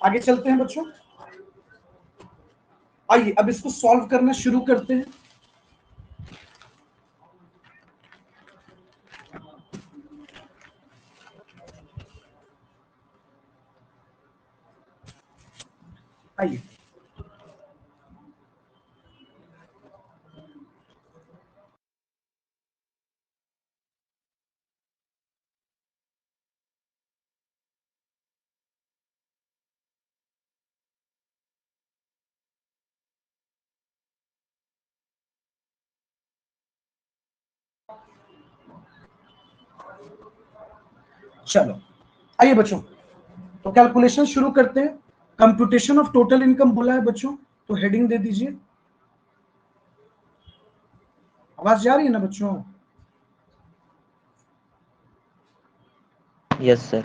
Speaker 1: आगे चलते हैं बच्चों। आइए अब इसको सॉल्व करना शुरू करते हैं। आइए चलो आइए बच्चों, तो कैलकुलेशन शुरू करते हैं। कंप्यूटेशन ऑफ टोटल इनकम बोला है बच्चों, तो हेडिंग दे दीजिए। आवाज जा रही है ना बच्चों?
Speaker 5: Yes sir.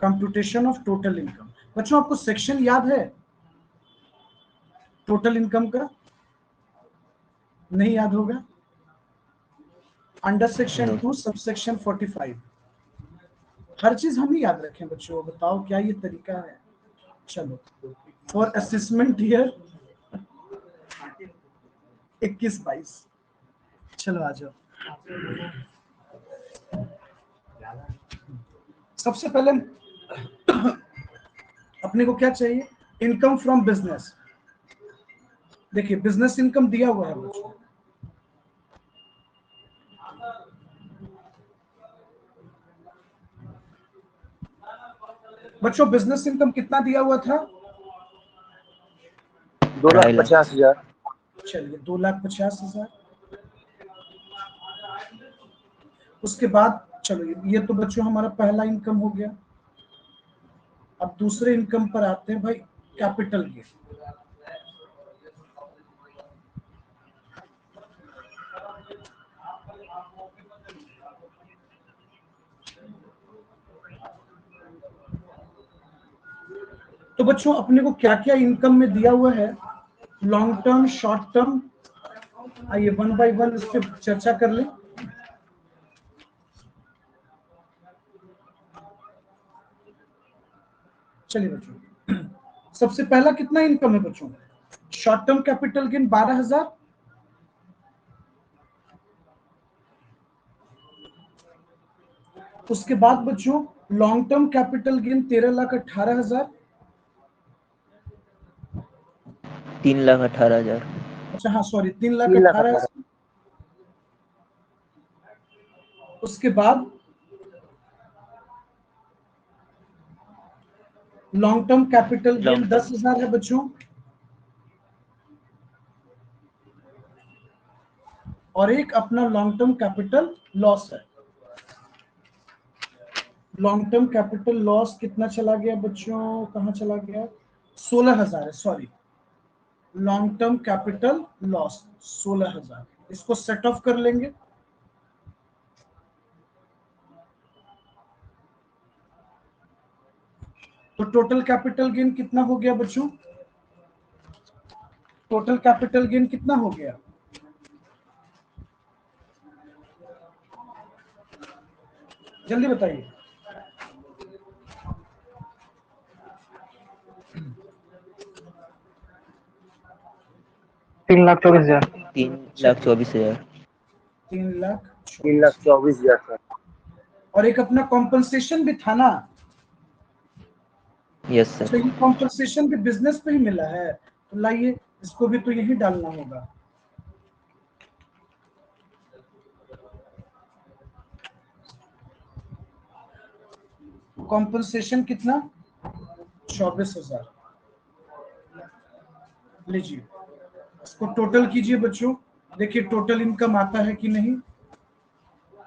Speaker 1: Computation of total income. बच्चों आपको सेक्शन याद है टोटल इनकम का? नहीं याद होगा? Under section
Speaker 5: no
Speaker 1: 2 sub section 45। हर चीज हम ही याद रखें बच्चों, बताओ क्या ये तरीका है? चलो फॉर असेसमेंट ईयर 21-22। चलो आ जाओ। सबसे पहले अपने को क्या चाहिए? Income from business. देखिए बिजनेस इनकम दिया हुआ है बच्चों, बच्चों बिजनेस इनकम कितना दिया हुआ था?
Speaker 3: 2,50,000।
Speaker 1: चलिए 2,50,000। उसके बाद चलो ये तो बच्चों हमारा पहला इनकम हो गया। अब दूसरे इनकम पर आते हैं भाई, कैपिटल गेन। तो बच्चों अपने को क्या क्या इनकम में दिया हुआ है, लॉन्ग टर्म, शॉर्ट टर्म, आइए वन बाय वन इस पर चर्चा कर लें। चलिए बच्चों सबसे पहला कितना इनकम है बच्चों? Short term capital gain 12,000। उसके बाद बच्चों लॉन्ग टर्म कैपिटल गेन 13,18,000।
Speaker 5: 3,18,000।
Speaker 1: अच्छा हाँ सॉरी
Speaker 3: 3,18,000।
Speaker 1: 3,18,000। उसके बाद long term capital gain
Speaker 5: long term
Speaker 1: 10,000 है बच्चों। और एक अपना लॉन्ग टर्म कैपिटल लॉस है। लॉन्ग टर्म कैपिटल लॉस कितना चला गया बच्चों, कहां चला गया? 16,000 है, sorry. Long term capital loss 16,000, इसको सेट ऑफ कर लेंगे। तो टोटल कैपिटल गेन कितना हो गया बच्चों? टोटल कैपिटल गेन कितना हो गया? जल्दी बताइए।
Speaker 2: 3,24,000।
Speaker 5: 3,24,000।
Speaker 1: 3,00,000।
Speaker 3: 3,24,000 सर।
Speaker 1: और एक अपना कॉम्पनसेशन भी था ना?
Speaker 5: यस
Speaker 1: अच्छा
Speaker 5: सर।
Speaker 1: ये कॉम्पनसेशन भी बिजनेस पे ही मिला है, तो लाइए इसको भी तो यही डालना होगा। कॉम्पनसेशन कितना? 24,000। लीजिए इसको टोटल कीजिए बच्चों, देखिए टोटल इनकम आता है कि नहीं,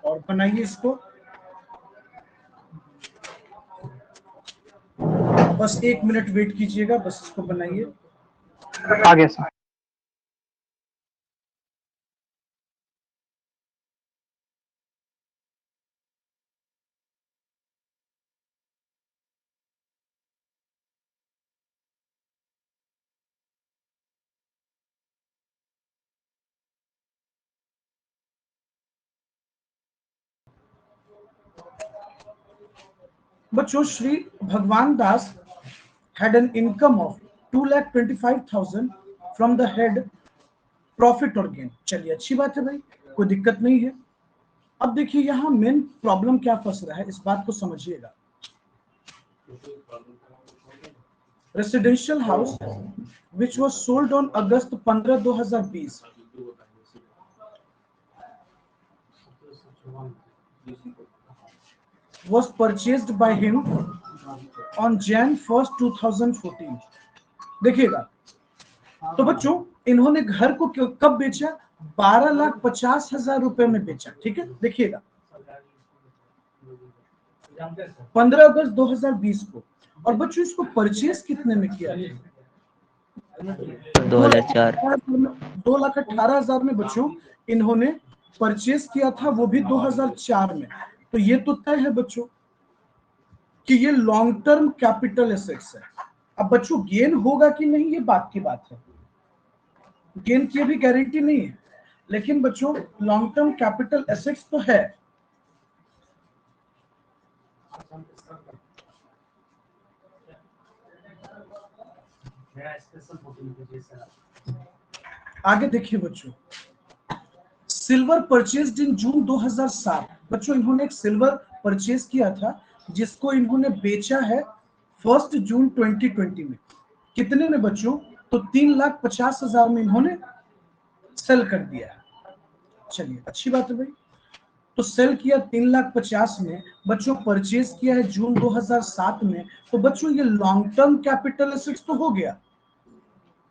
Speaker 1: और बनाइए इसको। बस 1 मिनट वेट कीजिएगा, बस इसको बनाइए।
Speaker 2: आगे सर।
Speaker 1: बच्चों श्री भगवान दास had an income of 2,25,000 from the head profit और गेन। चलिए अच्छी बात है भाई, कोई दिक्कत नहीं है। अब देखिए यहाँ मेन प्रॉब्लम क्या फंस रहा है, इस बात को समझिएगा। Residential house which was sold on August 15, 2020 was purchased by him on Jan 1st, 2014। देखिएगा, तो बच्चों इन्होंने घर को कब बेचा? 12,50,000 रुपए में बेचा। ठीक है, देखिएगा 15 अगस्त 2020 को। और बच्चों इसको परचेज कितने में किया?
Speaker 5: 2004।
Speaker 1: 2,18,000 में बच्चों इन्होंने परचेज किया था, वो भी 2004 में। तो ये तो तय है बच्चों कि ये लॉन्ग टर्म कैपिटल एसेट्स है। अब बच्चों गेन होगा कि नहीं ये बात की बात है, गेन की भी गारंटी नहीं है, लेकिन बच्चों लॉन्ग टर्म कैपिटल एसेट्स तो है। आगे देखिए बच्चों, सिल्वर परचेज्ड इन जून 2007। बच्चों इन्होंने एक सिल्वर परचेज किया था जिसको इन्होंने बेचा है 1 जून 2020 में। कितने में बच्चों? तो 3,50,000 में इन्होंने सेल कर दिया है। चलिए अच्छी बात है भाई, तो सेल किया 3,50,000 में, बच्चों परचेज किया है जून 2007 में। तो बच्चों ये लॉन्ग टर्म कैपिटल एसेट्स तो हो गया।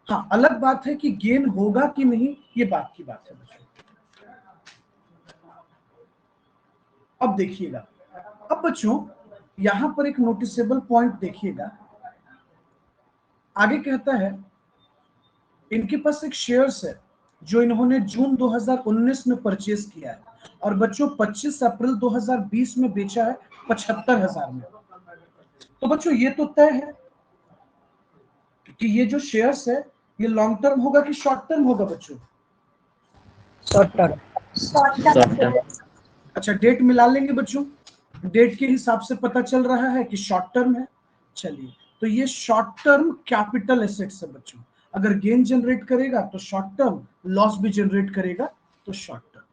Speaker 1: हाँ, अलग बात है कि गेन होगा कि नहीं, ये बात की बात है बच्चों। अब देखिएगा, अब बच्चों यहां पर एक नोटिसेबल पॉइंट देखिएगा। आगे कहता है इनके पास एक शेयर्स है जो इन्होंने जून 2019 में परचेज किया है, और बच्चों 25 अप्रैल 2020 में बेचा है 75,000 में। तो बच्चों ये तो तय है कि ये जो शेयर्स है ये लॉन्ग टर्म होगा कि शॉर्ट टर्म होगा बच्चों?
Speaker 7: Short term.
Speaker 1: अच्छा, डेट मिला लेंगे बच्चों, डेट के हिसाब से पता चल रहा है कि शॉर्ट टर्म है। चलिए, तो ये शॉर्ट टर्म कैपिटल एसेट्स है बच्चों। अगर गेन जनरेट करेगा तो शॉर्ट टर्म, लॉस भी जनरेट करेगा तो शॉर्ट टर्म।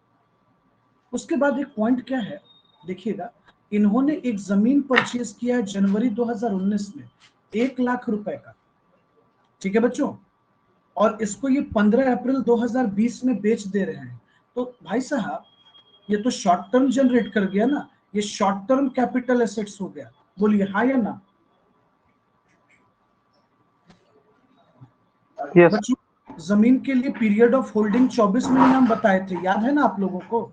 Speaker 1: उसके बाद एक पॉइंट क्या है देखिएगा, इन्होंने एक जमीन परचेज किया है जनवरी 2019 में 1 लाख रुपए का। ठीक है बच्चों, और इसको ये 15 अप्रैल 2020 में बेच दे रहे हैं। तो भाई साहब ये तो शॉर्ट टर्म जनरेट कर गया ना, ये शॉर्ट टर्म कैपिटल एसेट्स हो गया। बोलिए हाँ या ना?
Speaker 2: Yes.
Speaker 1: बच्चों जमीन के लिए पीरियड ऑफ होल्डिंग 24 महीने हम बताए थे, याद है ना आप लोगों को?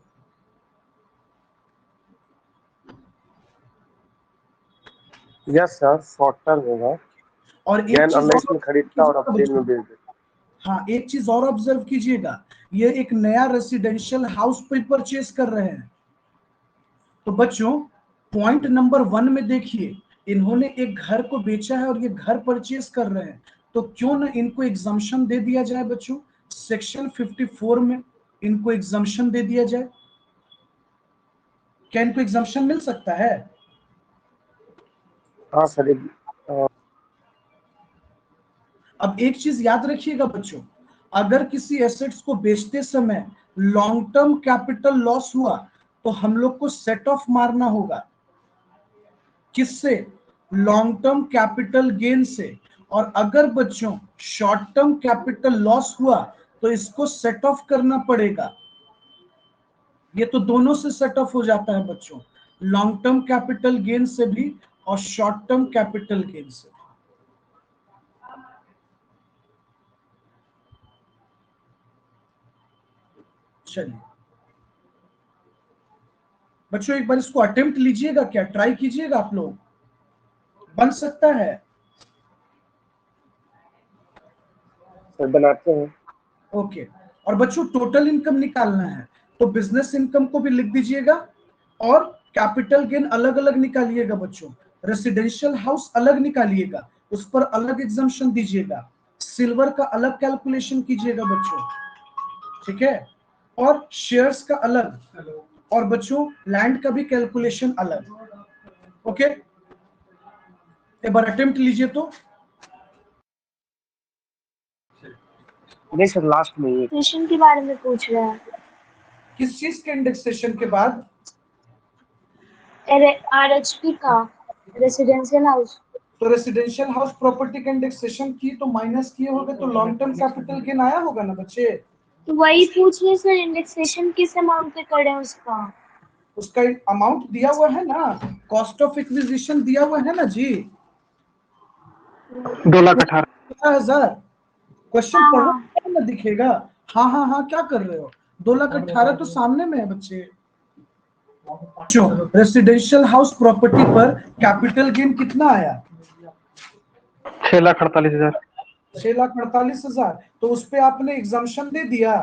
Speaker 3: यस सर, शॉर्ट टर्म होगा।
Speaker 1: और एक चीज
Speaker 3: में खरीदता और अप्रैल में बेच देता।
Speaker 1: हाँ, एक चीज और ऑब्जर्व कीजिएगा, ये एक नया रेसिडेंशियल हाउस पे परचेज कर रहे हैं। तो बच्चों पॉइंट नंबर 1 में देखिए, इन्होंने एक घर को बेचा है और ये घर परचेज कर रहे हैं, तो क्यों ना इनको एग्जम्पशन दे दिया जाए बच्चों, सेक्शन 54 में इनको एग्जम्पशन दे दिया जाए। क्या इनको एग्जम्पशन मिल सकता है?
Speaker 3: हाँ सर।
Speaker 1: अब एक चीज याद रखिएगा बच्चों, अगर किसी एसेट्स को बेचते समय लॉन्ग टर्म कैपिटल लॉस हुआ तो हम लोग को सेट ऑफ मारना होगा। किससे? लॉन्ग टर्म कैपिटल गेन से। और अगर बच्चों शॉर्ट टर्म कैपिटल लॉस हुआ तो इसको सेट ऑफ करना पड़ेगा। ये तो दोनों से सेट ऑफ हो जाता है बच्चों, लॉन्ग टर्म कैपिटल गेन से भी और शॉर्ट टर्म कैपिटल गेन से। चलिए बच्चों एक बार इसको अटेम्प्ट लीजिएगा, क्या ट्राई कीजिएगा आप लोग, बन सकता है?
Speaker 3: सर बनाते हैं।
Speaker 1: ओके, और बच्चों टोटल इनकम निकालना है तो बिजनेस इनकम को भी लिख दीजिएगा और कैपिटल गेन अलग अलग निकालिएगा बच्चों। रेसिडेंशियल हाउस अलग निकालिएगा, उस पर अलग एग्जम्पशन दीजिएगा। सिल्वर का अलग कैलकुलेशन कीजिएगा बच्चों, ठीक है, और शेयर्स का अलग, और बच्चों लैंड का भी कैलकुलेशन अलग। ओके, एक बार अटेम्प्ट लीजिए तो।
Speaker 3: नहीं सर, लास्ट में ये
Speaker 4: इंडेक्सेशन के बारे में पूछ रहा है।
Speaker 1: किस चीज के इंडेक्सेशन के बाद?
Speaker 4: RHP का, रेसिडेंशियल हाउस।
Speaker 1: तो रेसिडेंशियल हाउस प्रॉपर्टी का इंडेक्सेशन की तो माइनस किए होगे तो लॉन्ग टर्म कैपिटल गेन आया होगा ना बच्चे।
Speaker 4: तो वही पूछ रहे सर, इंडेक्सेशन किस अमाउंट पे करें उसका?
Speaker 1: उसका अमाउंट दिया हुआ है ना, कॉस्ट ऑफ एक्विजिशन दिया हुआ है ना जी,
Speaker 2: 2,18,000।
Speaker 1: क्वेश्चन पढ़ो ना दिखेगा। हाँ हाँ हाँ, क्या कर रहे हो? 2,18,000 तो सामने में है बच्चे। रेसिडेंशियल हाउस प्रॉपर्टी पर कैपिटल गेन कितना आया?
Speaker 2: 6,48,000।
Speaker 1: 6,48,000। तो उस पे आपने एग्जाम्पशन दे दिया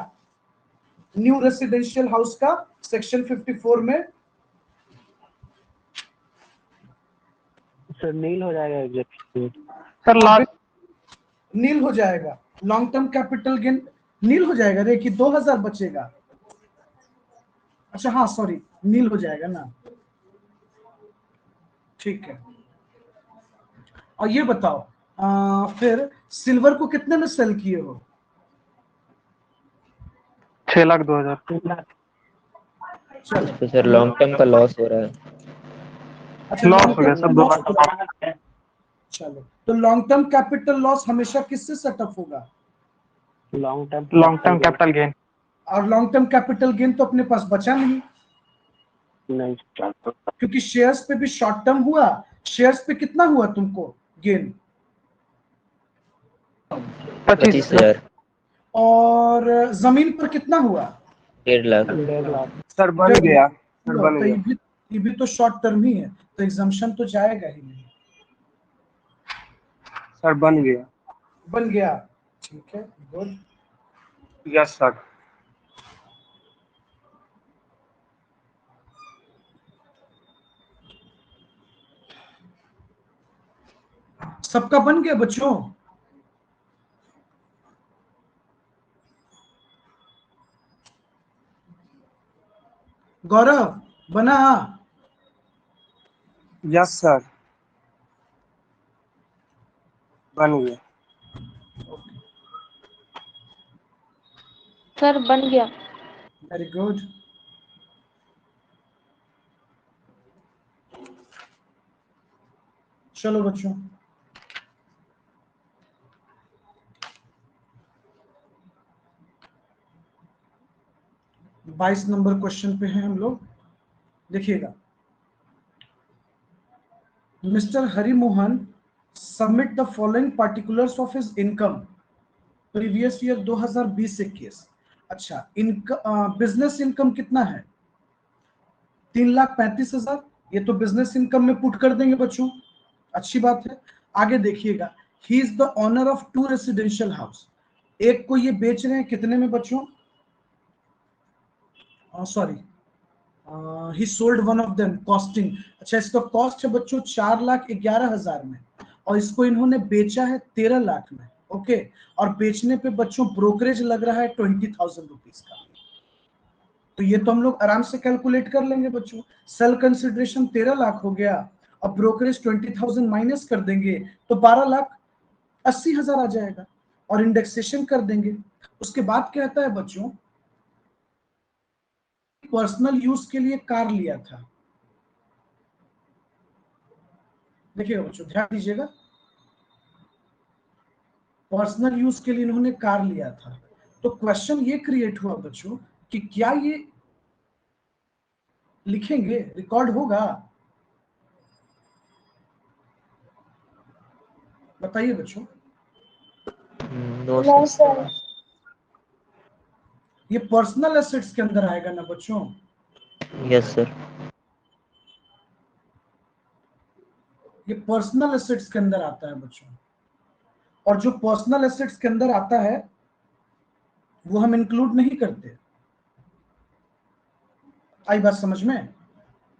Speaker 1: न्यू रेसिडेंशियल हाउस का सेक्शन 54 में।
Speaker 3: सर नील हो जाएगा एग्जैक्ट।
Speaker 2: सर लास्ट
Speaker 1: नील हो जाएगा। लॉन्ग टर्म कैपिटल गेन नील हो जाएगा रे कि 2,000 बचेगा? अच्छा हाँ सॉरी, नील हो जाएगा ना, ठीक है। और ये बताओ फिर सिल्वर को कितने में सेल किए हो?
Speaker 2: 6,02,000।
Speaker 1: चलो
Speaker 5: तो सर लॉन्ग टर्म का लॉस हो रहा है।
Speaker 1: अच्छा,
Speaker 2: लॉस
Speaker 1: long
Speaker 2: हो गया
Speaker 1: term
Speaker 2: सर,
Speaker 1: loss
Speaker 2: 2,00,000।
Speaker 1: चलो, तो लॉन्ग टर्म कैपिटल लॉस हमेशा किससे सेटअप होगा?
Speaker 3: Long
Speaker 2: term capital gain.
Speaker 1: और लॉन्ग टर्म कैपिटल गेन तो अपने पास बचा नहीं,
Speaker 3: नहीं
Speaker 1: क्योंकि शेयर्स पे भी शॉर्ट टर्म हुआ। शेयर्स पे कितना हुआ तुमको गेन?
Speaker 5: 25,000।
Speaker 1: और जमीन पर कितना हुआ?
Speaker 5: 1.5 लाख।
Speaker 3: सर बन गया, सर
Speaker 1: तो
Speaker 3: बन गया।
Speaker 1: ये भी तो शॉर्ट टर्म ही है, तो एग्जाम्पशन तो जाएगा ही नहीं।
Speaker 3: सर बन गया।
Speaker 1: बन गया, ठीक है, गुड।
Speaker 3: Yes sir.
Speaker 1: सबका बन गया बच्चों? गौरव बना?
Speaker 3: यस सर, बन गया।
Speaker 4: सर बन गया।
Speaker 1: Very good. चलो बच्चों, बाईस नंबर क्वेश्चन पे हैं हम लोग। देखिएगा, mister Harimohan submit the following particulars of his income previous year 2020-21। अच्छा, बिजनेस इनकम कितना है? 3,35,000। ये तो बिजनेस इनकम में पुट कर देंगे बच्चों, अच्छी बात है। आगे देखिएगा, he is the owner of 2 residential house. एक को ये बेच रहे हैं कितने में बच्चों? Sorry, he sold one of them costing. अच्छा, इसका कॉस्ट है बच्चों 4,11,000 में, और इसको इन्होंने बेचा है 13 लाख में। ओके, और बेचने पे बच्चों ब्रोकरेज लग रहा है 20,000 रुपीज का। तो ये तो हम लोग आराम से कैलकुलेट कर लेंगे बच्चों। सेल कंसिडरेशन 13 लाख हो गया, और ब्रोकरेज 20,000 माइनस कर देंगे तो 12,80,000 आ जाएगा, और इंडेक्सेशन कर देंगे। उसके बाद कहता है बच्चों, पर्सनल यूज के लिए कार लिया था। देखिएगा बच्चों, ध्यान दीजिएगा, पर्सनल यूज के लिए इन्होंने कार लिया था। तो क्वेश्चन ये क्रिएट हुआ बच्चों कि क्या ये लिखेंगे, रिकॉर्ड होगा? बताइए बच्चों।
Speaker 5: No
Speaker 4: no
Speaker 5: sir.
Speaker 4: सर।
Speaker 1: ये पर्सनल एसेट्स के अंदर आएगा ना बच्चों?
Speaker 5: Yes sir.
Speaker 1: ये पर्सनल एसेट्स के अंदर आता है बच्चों, और जो पर्सनल एसेट्स के अंदर आता है वो हम इंक्लूड नहीं करते। आई बात समझ में?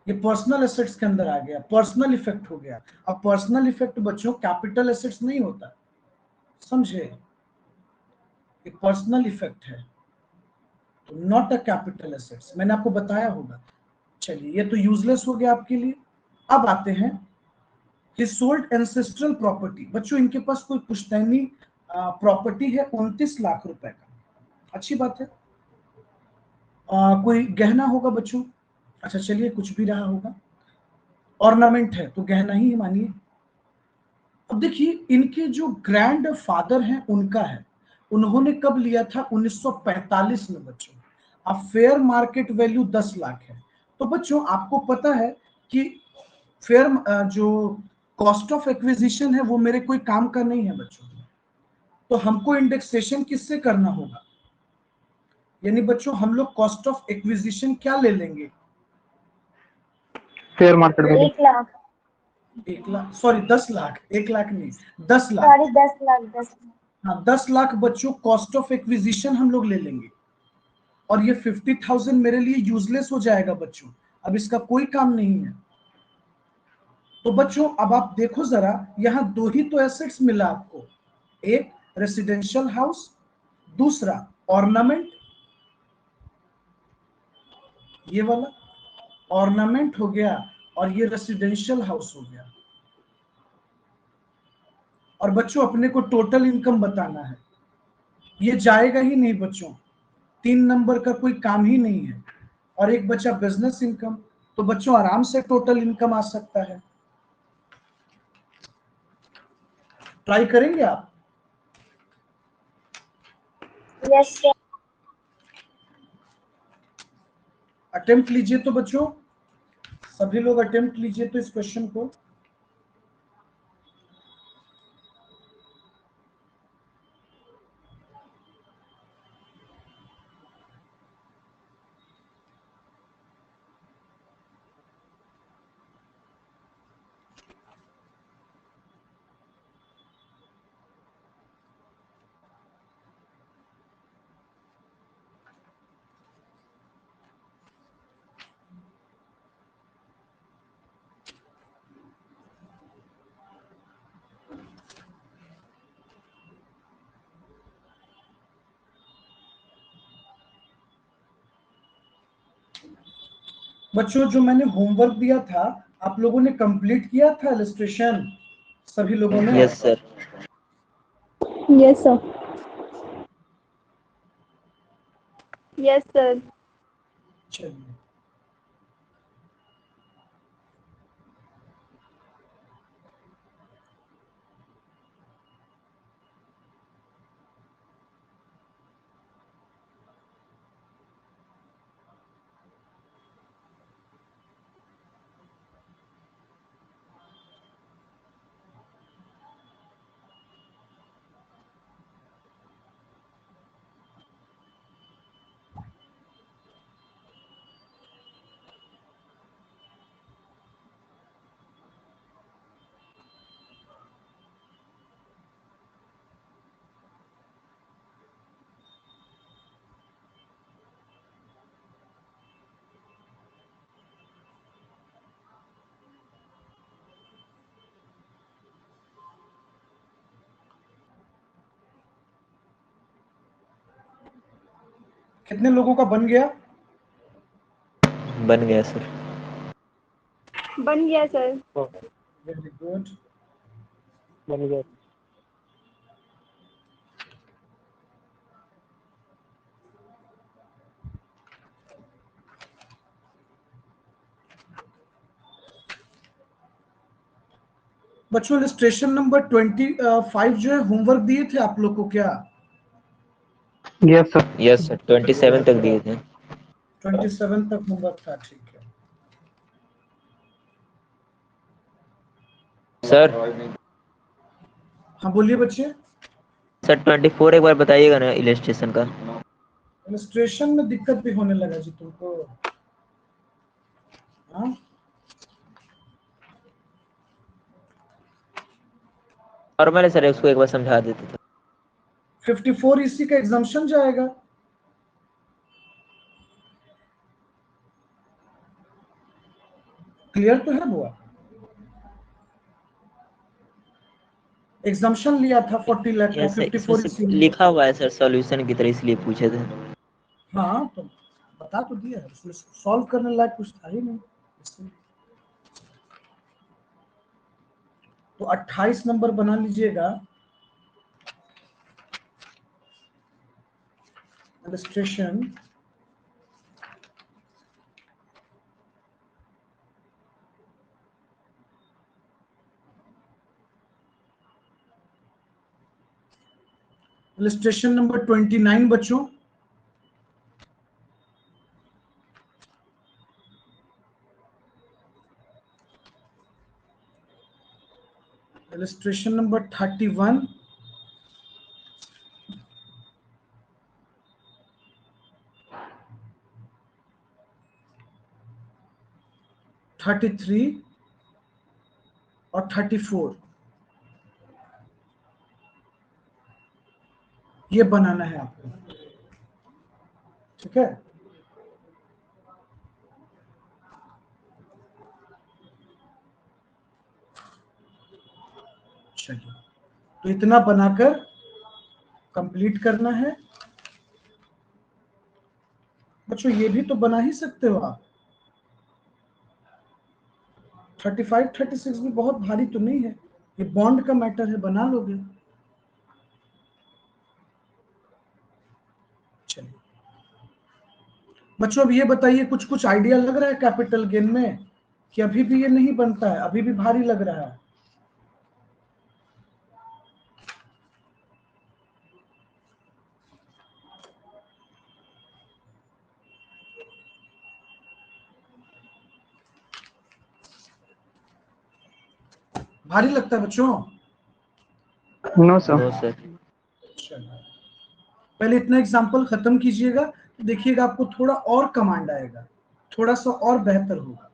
Speaker 1: ये पर्सनल एसेट्स के अंदर आ गया, पर्सनल इफेक्ट हो गया। अब पर्सनल इफेक्ट बच्चों कैपिटल एसेट्स नहीं होता, समझे? ये पर्सनल इफेक्ट है, तो नॉट अ कैपिटल एसेट्स, मैंने आपको बताया होगा। चलिए, ये तो यूजलेस हो गया आपके लिए। अब आते हैं, ही सोल्ड एंसेस्ट्रल प्रॉपर्टी। बच्चों इनके पास कोई पुश्तैनी प्रॉपर्टी है 29 लाख रुपए का, अच्छी बात है। कोई गहना होगा बच्चों, अच्छा चलिए कुछ भी रहा होगा, ऑर्नामेंट है तो गहना ही मानिए। अब देखिए इनके जो ग्रैंड फादर हैं उनका है, उन्होंने कब लिया था 1945 में बच्चों। अब फेयर मार्केट वैल्यू 10 लाख है। तो बच्चों आपको पता है कि फेयर जो कॉस्ट ऑफ एक्विजिशन है वो मेरे कोई काम का नहीं है बच्चों। तो हमको इंडेक्सेशन किससे करना होगा, यानी बच्चों हम लोग कॉस्ट ऑफ एक्विजिशन क्या ले लेंगे,
Speaker 2: fair market value
Speaker 4: 1 lakh,
Speaker 1: 1 lakh, sorry 10 lakh, 1 lakh नहीं 10 लाख।
Speaker 4: सॉरी 10 लाख, 10 लाख।
Speaker 1: हाँ 10 लाख बच्चों कॉस्ट ऑफ एक्विजिशन हम लोग ले लेंगे, और ये 50,000 मेरे लिए यूजलेस हो जाएगा बच्चों, अब इसका कोई काम नहीं है। तो बच्चों अब आप देखो जरा, यहां दो ही तो एसेट्स मिला आपको, एक रेसिडेंशियल हाउस, दूसरा ऑर्नामेंट, ये वाला ऑर्नामेंट हो गया और ये रेसिडेंशियल हाउस हो गया। और बच्चों अपने को टोटल इनकम बताना है, ये जाएगा ही नहीं बच्चों, 3 नंबर का कोई काम ही नहीं है। और एक बचा बिजनेस इनकम, तो बच्चों आराम से टोटल इनकम आ सकता है, ट्राई करेंगे आप?
Speaker 4: Yes sir.
Speaker 1: अटेम्प्ट लीजिए तो बच्चों, सभी लोग अटेम्प्ट लीजिए तो इस क्वेश्चन को। बच्चों जो मैंने होमवर्क दिया था आप लोगों ने कंप्लीट किया था इलस्ट्रेशन, सभी लोगों ने?
Speaker 5: Yes sir.
Speaker 9: Yes sir. Yes sir.
Speaker 1: चलिए कितने लोगों का बन गया?
Speaker 5: बन गया सर।
Speaker 9: बन गया सर।
Speaker 1: Very good.
Speaker 2: बन गया।
Speaker 1: बच्चों इलस्ट्रेशन नंबर 25 जो है होमवर्क दिए थे आप लोग को क्या?
Speaker 2: Yes sir.
Speaker 5: यस सर 27 तक दिए थे।
Speaker 1: 27 तक होमवर्क था, ठीक है।
Speaker 5: सर
Speaker 1: हाँ बोलिए बच्चे।
Speaker 5: सर 24 एक बार बताइएगा ना इलस्ट्रेशन का।
Speaker 1: इलस्ट्रेशन में दिक्कत भी होने लगा जी तुमको? हाँ
Speaker 5: नॉर्मल है सर, उसको एक बार समझा देते थे।
Speaker 1: 54 इसी का एग्जाम्पशन जाएगा। क्लियर तो है बुआ? एग्जाम्पशन लिया था 40 लाख का,
Speaker 5: यस सर,
Speaker 1: 54
Speaker 5: इसमें
Speaker 1: इसी में।
Speaker 5: लिखा हुआ है सर सॉल्यूशन की तरह, इसलिए पूछे थे।
Speaker 1: हाँ तो बता तो दिया है, उसमें सॉल्व करने लायक कुछ था ही नहीं इसलिए। तो 28 नंबर बना लीजिएगा। इलस्ट्रेशन इलस्ट्रेशन नंबर 29 बच्चों। इलस्ट्रेशन नंबर 31, और 34 ये बनाना है आपको, ठीक है। चलिए, तो इतना बनाकर कंप्लीट करना है बच्चों। ये भी तो बना ही सकते हो आप। 35, 36 भी बहुत भारी तो नहीं है, ये बॉन्ड का मैटर है, बना लोगे। चलिए बच्चों, अब ये बताइए, कुछ कुछ आइडिया लग रहा है कैपिटल गेन में कि अभी भी ये नहीं बनता है, अभी भी भारी लग रहा है? भारी लगता है बच्चों?
Speaker 2: No sir.
Speaker 5: No sir.
Speaker 1: पहले इतना एग्जाम्पल खत्म कीजिएगा, देखिएगा आपको थोड़ा और कमांड आएगा, थोड़ा सा और बेहतर होगा।